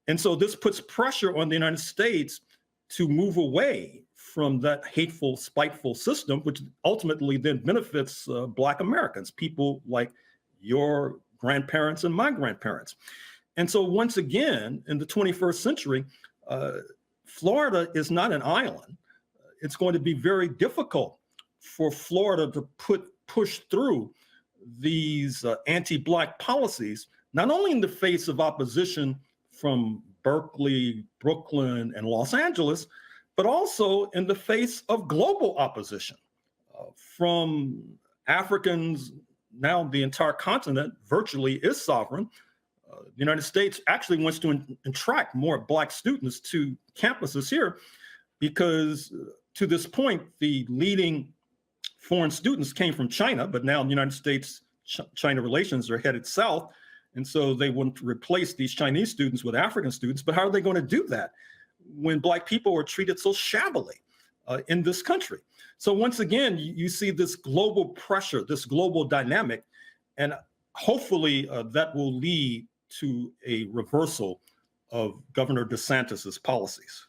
And so this puts pressure on the United States to move away from that hateful, spiteful system, which ultimately then benefits Black Americans, people like your grandparents and my grandparents. And so once again, in the 21st century, Florida is not an island. It's going to be very difficult for Florida to push through these anti-Black policies, not only in the face of opposition from Berkeley, Brooklyn, and Los Angeles, but also in the face of global opposition from Africans. Now the entire continent virtually is sovereign. The United States actually wants to attract more Black students to campuses here because to this point, the leading foreign students came from China, but now the United States-China relations are headed south. And so they want to replace these Chinese students with African students. But how are they going to do that when Black people are treated so shabbily in this country? So once again, you see this global pressure, this global dynamic, and hopefully that will lead to a reversal of Governor DeSantis's policies.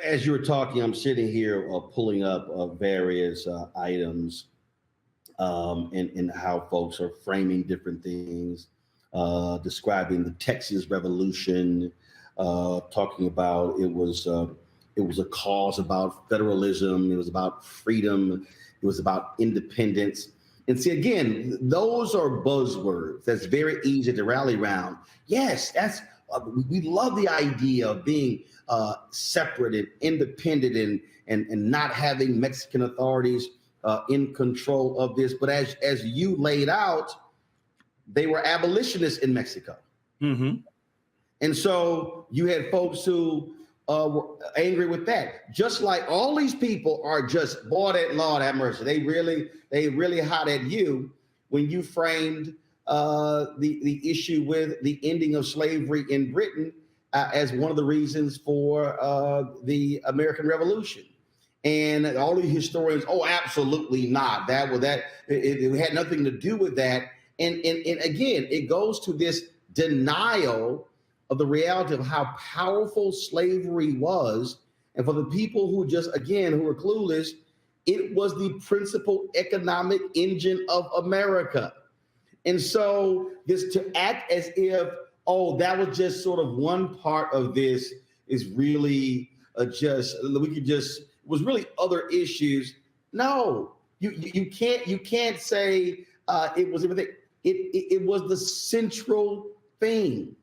As you were talking, I'm sitting here pulling up various items and how folks are framing different things, describing the Texas Revolution, talking about it was a cause about federalism, it was about freedom, it was about independence. And see, again, those are buzzwords that's very easy to rally around. Yes, we love the idea of being separate and independent and not having Mexican authorities in control of this. But as you laid out, they were abolitionists in Mexico. Mm-hmm. And so you had folks who were angry with that. Just like all these people are just, boy, that Lord have mercy. They really hot at you when you framed the issue with the ending of slavery in Britain as one of the reasons for the American Revolution. And all the historians, oh, absolutely not. It had nothing to do with that. And again, it goes to this denial of the reality of how powerful slavery was. And for the people who who are clueless, it was the principal economic engine of America. And so this to act as if, oh, that was just sort of one part of this is really was really other issues. No, you can't say it was everything. It was the central thing.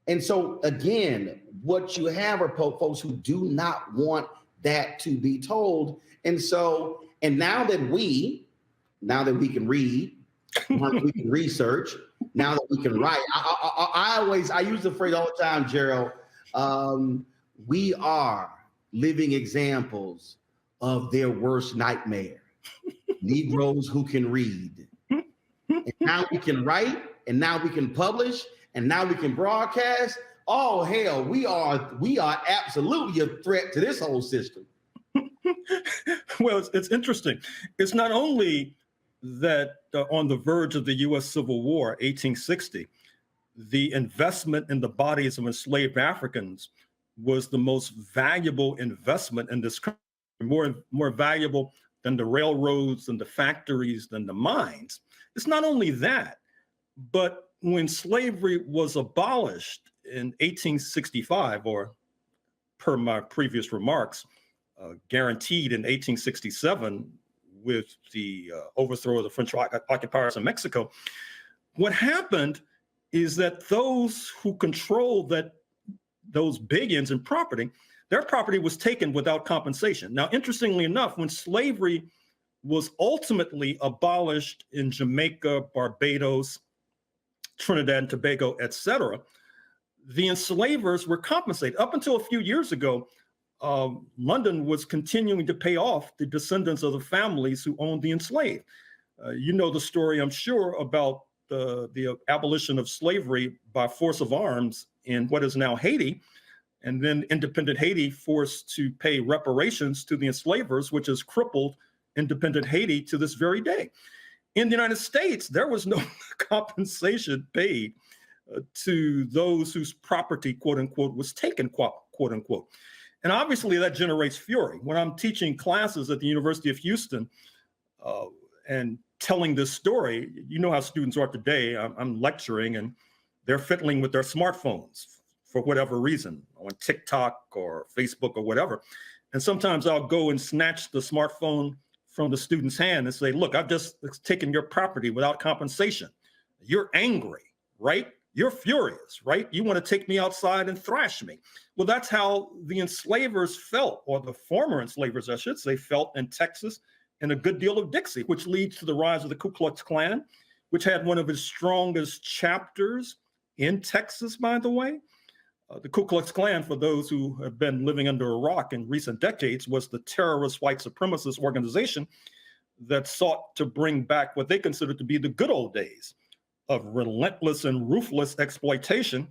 And so again, what you have are folks who do not want that to be told. And now that we can read, we can research, now that we can write. I use the phrase all the time, Gerald. We are living examples of their worst nightmare. Negroes who can read. And now we can write, and now we can publish, and now we can broadcast. Oh hell, we are absolutely a threat to this whole system. Well, it's interesting. It's not only that on the verge of the U.S. Civil War, 1860, the investment in the bodies of enslaved Africans was the most valuable investment in this country, more valuable than the railroads and the factories than the mines. It's not only that, but when slavery was abolished in 1865, or per my previous remarks, guaranteed in 1867 with the overthrow of the French occupiers in Mexico, what happened is that those who controlled those billions in property, their property was taken without compensation. Now, interestingly enough, when slavery was ultimately abolished in Jamaica, Barbados, Trinidad and Tobago, etc., the enslavers were compensated. Up until a few years ago, London was continuing to pay off the descendants of the families who owned the enslaved. You know the story, I'm sure, about the abolition of slavery by force of arms in what is now Haiti, and then independent Haiti forced to pay reparations to the enslavers, which has crippled independent Haiti to this very day. In the United States, there was no compensation paid to those whose property, quote unquote, was taken, quote unquote. And obviously that generates fury. When I'm teaching classes at the University of Houston and telling this story, you know how students are today. I'm lecturing and they're fiddling with their smartphones for whatever reason, on TikTok or Facebook or whatever. And sometimes I'll go and snatch the smartphone from the student's hand and say, look, I've just taken your property without compensation. You're angry, right? You're furious, right? You want to take me outside and thrash me. Well, that's how the enslavers felt, or the former enslavers, I should say, felt in Texas and a good deal of Dixie, which leads to the rise of the Ku Klux Klan, which had one of its strongest chapters in Texas, by the way. The Ku Klux Klan, for those who have been living under a rock in recent decades, was the terrorist white supremacist organization that sought to bring back what they considered to be the good old days of relentless and ruthless exploitation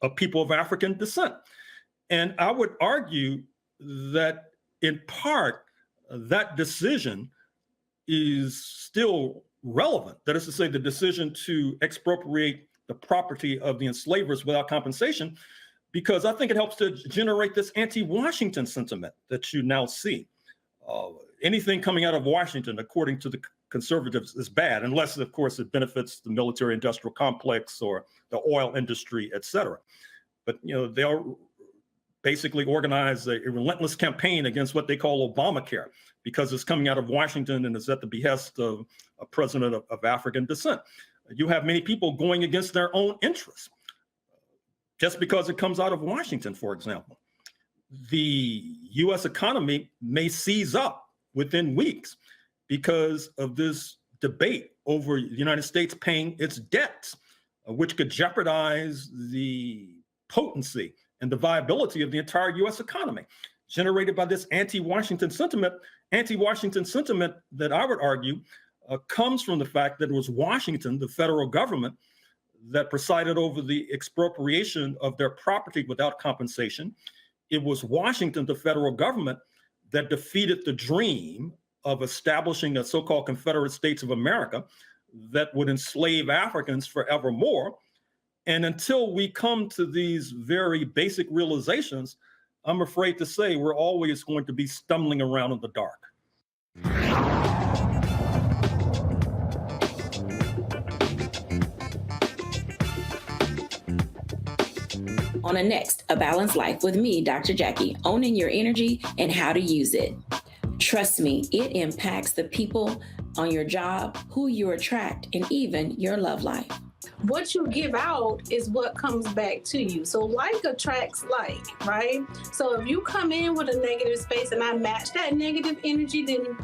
of people of African descent. And I would argue that in part, that decision is still relevant. That is to say, the decision to expropriate the property of the enslavers without compensation, because I think it helps to generate this anti-Washington sentiment that you now see. Anything coming out of Washington, according to the conservatives, is bad, unless, of course, it benefits the military-industrial complex or the oil industry, et cetera. But, you know, they'll basically organize a relentless campaign against what they call Obamacare, because it's coming out of Washington and is at the behest of a president of African descent. You have many people going against their own interests just because it comes out of Washington, for example. The U.S. economy may seize up within weeks because of this debate over the United States paying its debts, which could jeopardize the potency and the viability of the entire U.S. economy, generated by this anti-Washington sentiment that I would argue comes from the fact that it was Washington, the federal government, that presided over the expropriation of their property without compensation. It was Washington, the federal government, that defeated the dream of establishing a so-called Confederate States of America that would enslave Africans forevermore. And until we come to these very basic realizations, I'm afraid to say we're always going to be stumbling around in the dark. On the next, A Balanced Life with me, Dr. Jackie, owning your energy and how to use it. Trust me, it impacts the people on your job, who you attract, and even your love life. What you give out is what comes back to you. So like attracts like, right? So if you come in with a negative space and I match that negative energy, then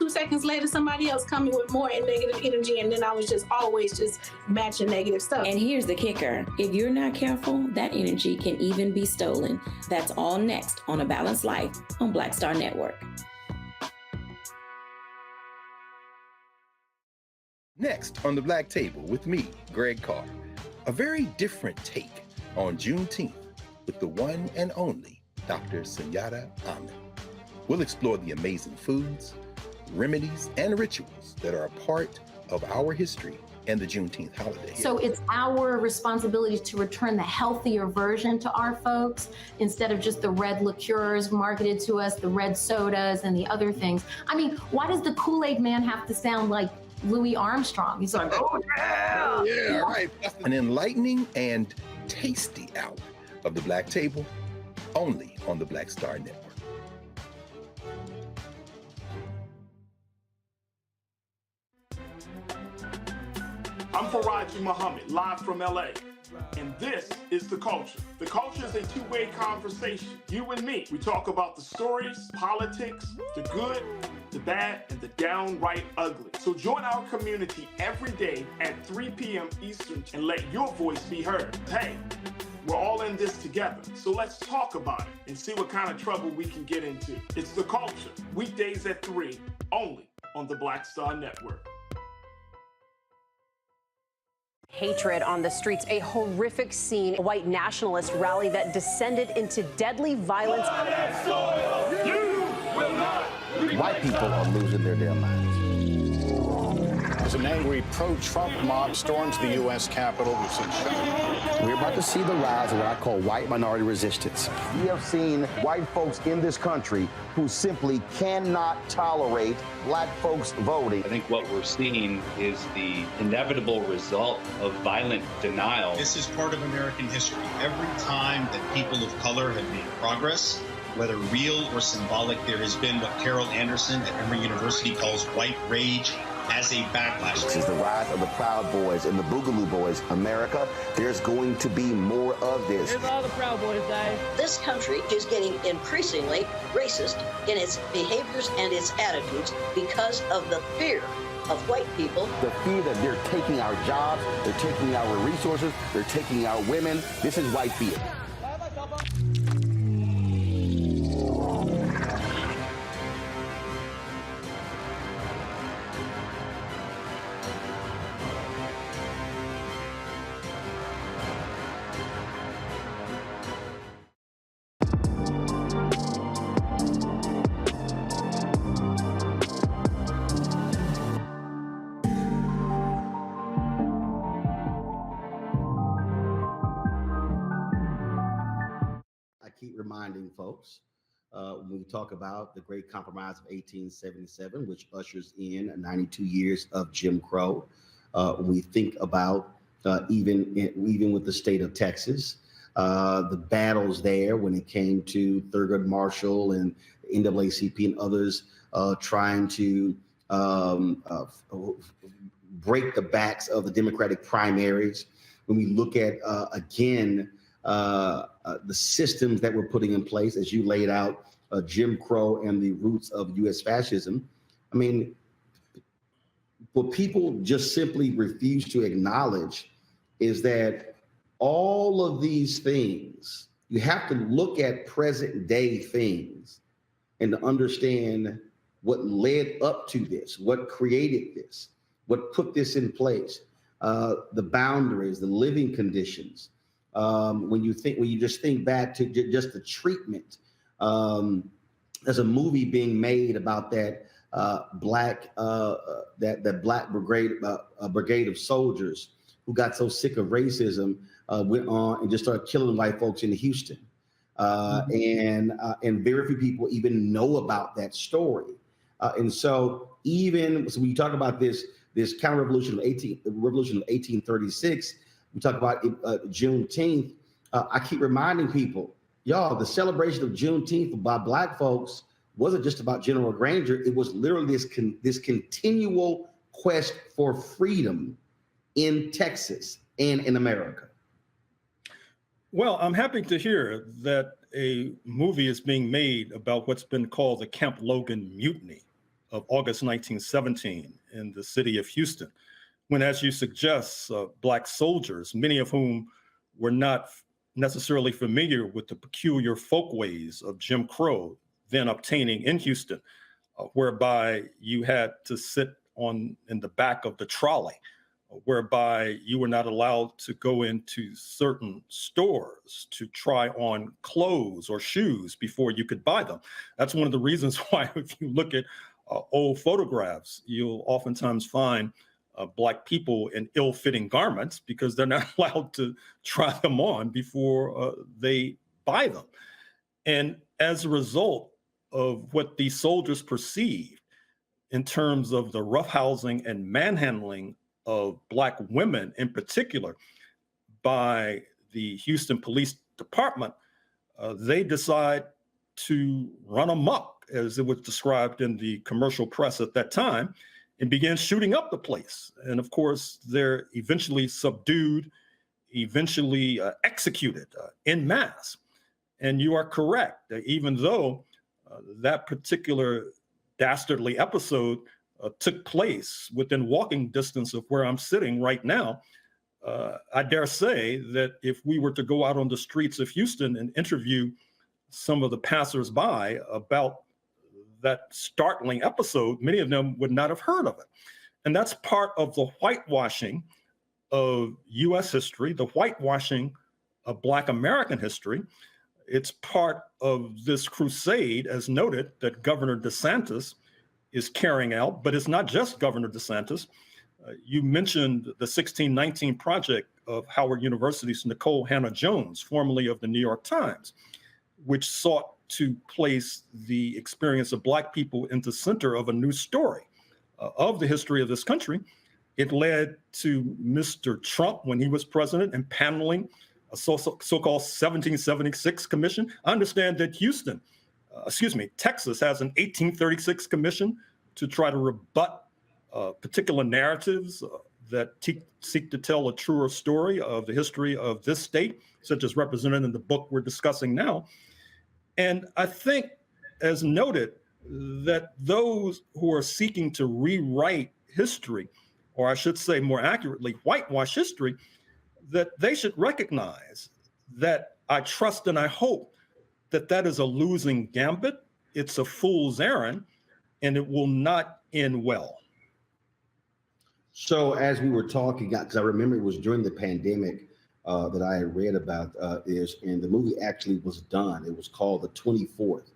2 seconds later, somebody else coming with more negative energy. And then I was just always just matching negative stuff. And here's the kicker. If you're not careful, that energy can even be stolen. That's all next on A Balanced Life on Black Star Network. Next on the Black Table with me, Greg Carr, a very different take on Juneteenth with the one and only Dr. Sunyata Ahmed. We'll explore the amazing foods, remedies, and rituals that are a part of our history and the Juneteenth holiday. So it's our responsibility to return the healthier version to our folks instead of just the red liqueurs marketed to us, the red sodas and the other things. I mean, why does the Kool-Aid man have to sound like Louis Armstrong? He's like, oh yeah. Yeah, right. An enlightening and tasty hour of the Black Table, only on the Black Star Network. I'm Faraji Muhammad, live from LA. And this is The Culture. The Culture is a two-way conversation. You and me. We talk about the stories, politics, the good, the bad, and the downright ugly. So join our community every day at 3 p.m. Eastern and let your voice be heard. Hey, we're all in this together. So let's talk about it and see what kind of trouble we can get into. It's The Culture, weekdays at 3, only on the Black Star Network. Hatred on the streets, a horrific scene, a white nationalist rally that descended into deadly violence. White people are losing their damn minds. As an angry pro-Trump mob storms the U.S. Capitol, we've seen We're about to see the rise of what I call white minority resistance. We have seen white folks in this country who simply cannot tolerate black folks voting. I think what we're seeing is the inevitable result of violent denial. This is part of American history. Every time that people of color have made progress, whether real or symbolic, there has been what Carol Anderson at Emory University calls white rage as a backlash. This is the rise of the Proud Boys and the Boogaloo Boys. America, there's going to be more of this. Here's all the Proud Boys, guys. This country is getting increasingly racist in its behaviors and its attitudes because of the fear of white people. The fear that they're taking our jobs, they're taking our resources, they're taking our women. This is white fear. Reminding folks when we talk about the Great Compromise of 1877, which ushers in 92 years of Jim Crow. When we think about even with the state of Texas, the battles there when it came to Thurgood Marshall and NAACP and others trying to break the backs of the Democratic primaries. When we look at again. The systems that we're putting in place, as you laid out, Jim Crow and the roots of U.S. fascism. I mean, what people just simply refuse to acknowledge is that all of these things, you have to look at present day things and to understand what led up to this, what created this, what put this in place, the boundaries, the living conditions. When you just think back to just the treatment, there's a movie being made about that black brigade of soldiers who got so sick of racism, went on and just started killing white folks in Houston, and very few people even know about that story, and so when you talk about this counter-revolution of 1836. We talk about Juneteenth. I keep reminding people, y'all, the celebration of Juneteenth by Black folks wasn't just about General Granger. It was literally this continual quest for freedom in Texas and in America? Well, I'm happy to hear that a movie is being made about what's been called the Camp Logan Mutiny of August 1917 in the city of Houston, when, as you suggest, Black soldiers, many of whom were not necessarily familiar with the peculiar folkways of Jim Crow then obtaining in Houston, whereby you had to sit in the back of the trolley, whereby you were not allowed to go into certain stores to try on clothes or shoes before you could buy them. That's one of the reasons why, if you look at old photographs, you'll oftentimes find Black people in ill-fitting garments because they're not allowed to try them on before they buy them. And as a result of what these soldiers perceived in terms of the roughhousing and manhandling of Black women in particular by the Houston Police Department, they decide to run amok, as it was described in the commercial press at that time, and began shooting up the place. And of course, they're eventually subdued, eventually executed en masse. And you are correct, even though that particular dastardly episode took place within walking distance of where I'm sitting right now, I dare say that if we were to go out on the streets of Houston and interview some of the passersby about that startling episode, many of them would not have heard of it. And that's part of the whitewashing of U.S. history, the whitewashing of Black American history. It's part of this crusade, as noted, that Governor DeSantis is carrying out, but it's not just Governor DeSantis. You mentioned the 1619 Project of Howard University's Nicole Hannah-Jones, formerly of the New York Times, which sought to place the experience of Black people into the center of a new story of the history of this country. It led to Mr. Trump, when he was president, and paneling a so-called 1776 commission. I understand that Texas has an 1836 commission to try to rebut particular narratives that seek to tell a truer story of the history of this state, such as represented in the book we're discussing now. And I think, as noted, that those who are seeking to rewrite history, or I should say more accurately, whitewash history, that they should recognize that I trust and I hope that that is a losing gambit. It's a fool's errand, and it will not end well. So as we were talking, because I remember it was during the pandemic that I had read about this, and the movie actually was done. It was called The 24th.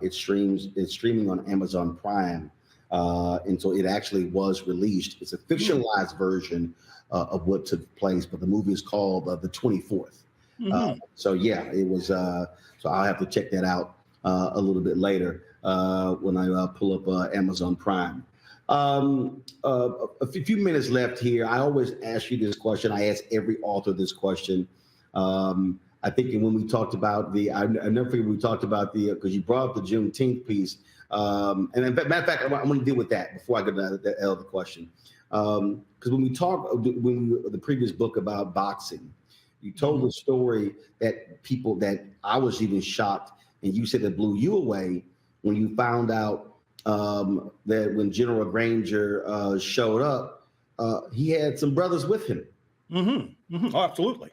It's streaming on Amazon Prime. And so it actually was released. It's a fictionalized version of what took place, but the movie is called The 24th. So yeah, it was, so I'll have to check that out a little bit later when I pull up Amazon Prime. A few minutes left here. I always ask you this question. I ask every author this question. I think when we talked about I never forget we talked about because you brought up the Juneteenth piece. And matter of fact, I'm going to deal with that before I go to the other question. Because when we talked, the previous book about boxing, you told the story that I was even shocked, and you said it blew you away when you found out that when General Granger showed up, he had some brothers with him. Oh, absolutely.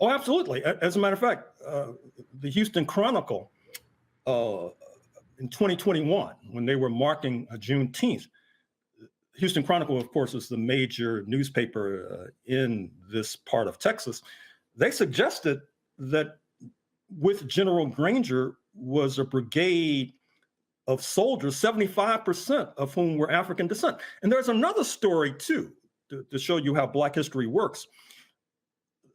Oh, absolutely. As a matter of fact, the Houston Chronicle in 2021, when they were marking Juneteenth, Houston Chronicle, of course, is the major newspaper in this part of Texas. They suggested that with General Granger was a brigade of soldiers, 75% of whom were African descent. And there's another story, too, to show you how Black history works.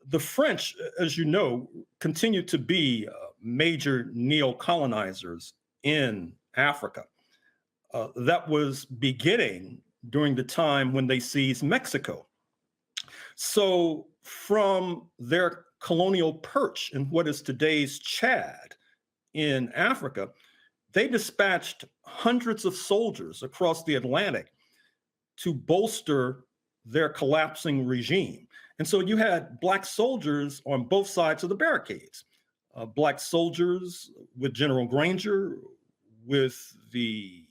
The French, as you know, continue to be major neo-colonizers in Africa. That was beginning during the time when they seized Mexico. So from their colonial perch in what is today's Chad in Africa, they dispatched hundreds of soldiers across the Atlantic to bolster their collapsing regime. And so you had Black soldiers on both sides of the barricades. Black soldiers with General Granger, with the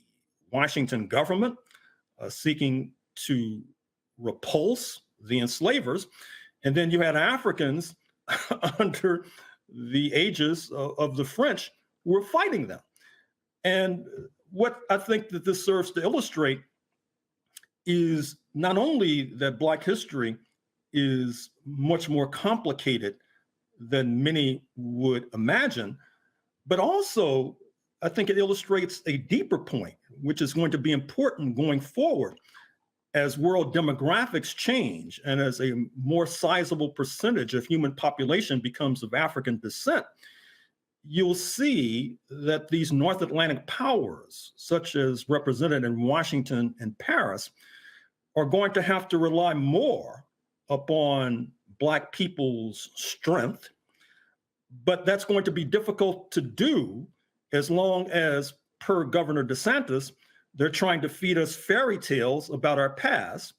Washington government seeking to repulse the enslavers. And then you had Africans under the aegis of the French who were fighting them. And what I think that this serves to illustrate is not only that Black history is much more complicated than many would imagine, but also I think it illustrates a deeper point, which is going to be important going forward as world demographics change and as a more sizable percentage of human population becomes of African descent. You'll see that these North Atlantic powers, such as represented in Washington and Paris, are going to have to rely more upon Black people's strength, but that's going to be difficult to do as long as, per Governor DeSantis, they're trying to feed us fairy tales about our past,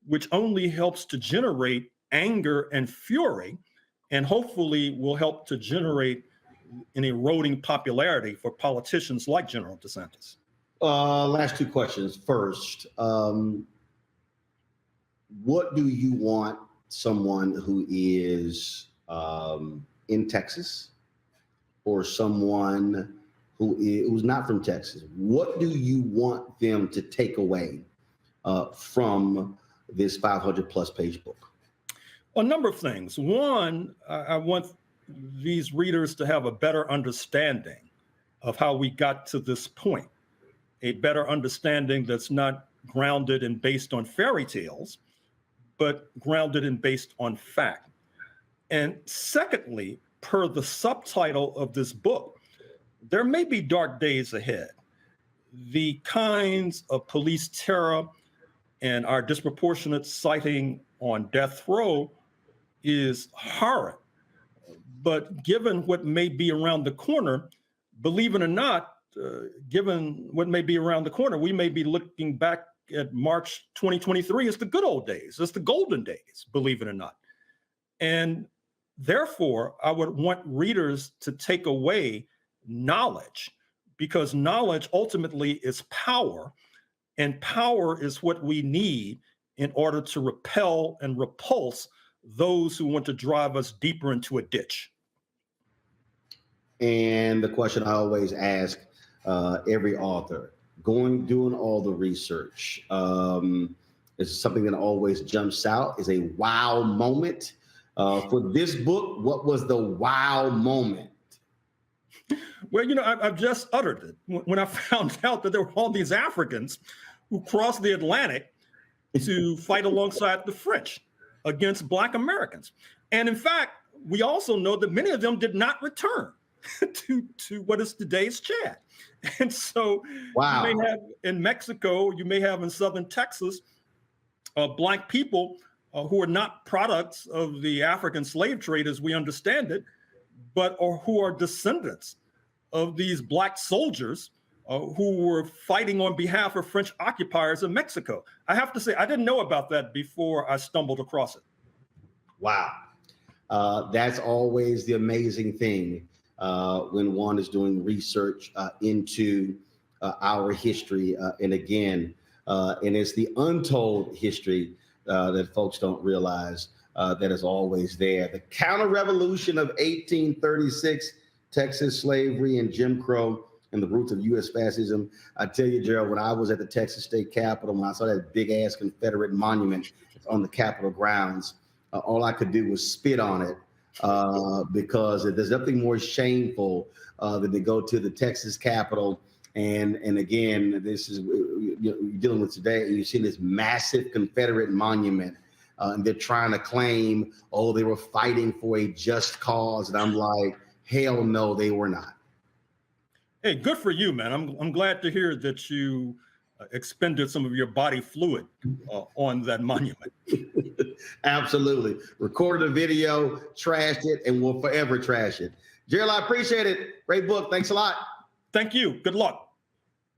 which only helps to generate anger and fury, and hopefully will help to generate an eroding popularity for politicians like General DeSantis. Last two questions. First, what do you want someone who is in Texas or someone who's not from Texas, what do you want them to take away from this 500+ page book? A number of things. One, I want these readers to have a better understanding of how we got to this point, a better understanding that's not grounded and based on fairy tales, but grounded and based on fact. And secondly, per the subtitle of this book, there may be dark days ahead. The kinds of police terror and our disproportionate sighting on death row is horrid. But given what may be around the corner, believe it or not, given what may be around the corner, we may be looking back at March 2023 as the good old days, as the golden days, believe it or not. And therefore, I would want readers to take away knowledge, because knowledge ultimately is power, and power is what we need in order to repel and repulse those who want to drive us deeper into a ditch. And the question I always ask every author, doing all the research, is something that always jumps out, is a wow moment. For this book, what was the wow moment? Well, you know, I've just uttered it when I found out that there were all these Africans who crossed the Atlantic to fight alongside the French against Black Americans. And in fact, we also know that many of them did not return to what is today's Chad. And so wow. You may have in Mexico, you may have in southern Texas, Black people who are not products of the African slave trade as we understand it, but who are descendants of these Black soldiers who were fighting on behalf of French occupiers in Mexico. I have to say, I didn't know about that before I stumbled across it. Wow. That's always the amazing thing when one is doing research into our history. And again, and it's the untold history that folks don't realize that is always there. The counter-revolution of 1836, Texas slavery and Jim Crow, and the roots of U.S. fascism. I tell you, Gerald, when I was at the Texas State Capitol, when I saw that big-ass Confederate monument on the Capitol grounds, all I could do was spit on it because there's nothing more shameful than to go to the Texas Capitol. And again, this is you're dealing with today, and you see this massive Confederate monument, and they're trying to claim, oh, they were fighting for a just cause. And I'm like, hell no, they were not. Hey, good for you, man. I'm glad to hear that you expended some of your body fluid on that monument. Absolutely. Recorded a video, trashed it, and will forever trash it. Gerald, I appreciate it. Great book. Thanks a lot. Thank you. Good luck.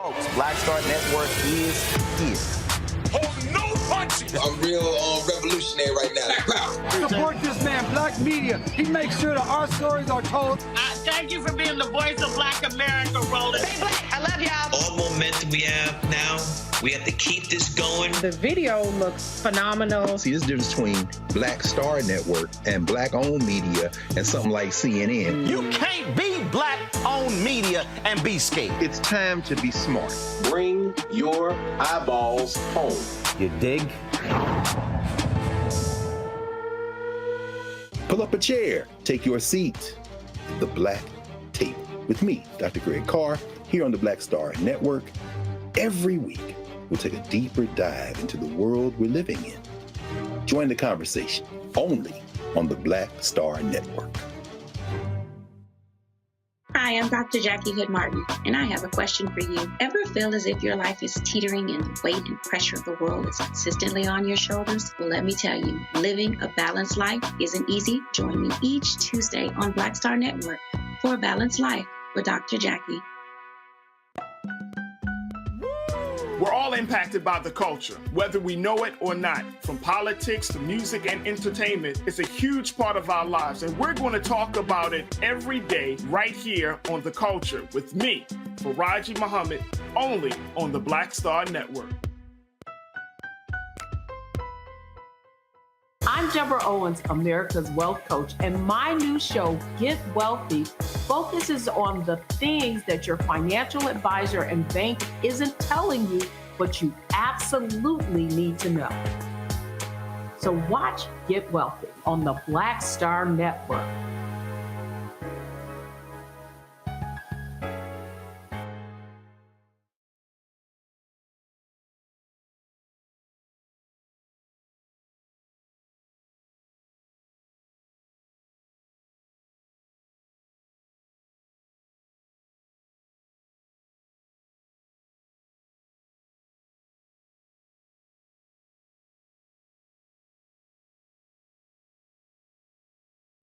Folks, Black Star Network is here. Hold no punches. I'm real revolutionary right now. Support this man, Black Media. He makes sure that our stories are told. Thank you for being the voice of Black America, Roland. Stay Black. I love y'all. All momentum we have now, we have to keep this going. The video looks phenomenal. See, this difference between Black Star Network and Black-owned media and something like CNN. You can't be Black-owned media and be scared. It's time to be smart. Bring your eyeballs home. You dig? Pull up a chair, take your seat. The Black Tape with me, Dr. Greg Carr, here on the Black Star Network. Every week, we'll take a deeper dive into the world we're living in. Join the conversation only on the Black Star Network. Hi, I'm Dr. Jackie Hood Martin, and I have a question for you. Ever feel as if your life is teetering and the weight and pressure of the world is consistently on your shoulders? Well, let me tell you, living a balanced life isn't easy. Join me each Tuesday on Black Star Network for a Balanced Life with Dr. Jackie. We're all impacted by the culture, whether we know it or not. From politics to music and entertainment, it's a huge part of our lives, and we're going to talk about it every day right here on The Culture with me, Faraji Muhammad, only on the Black Star Network. I'm Deborah Owens, America's Wealth Coach, and my new show, Get Wealthy, focuses on the things that your financial advisor and bank isn't telling you, but you absolutely need to know. So watch Get Wealthy on the Black Star Network.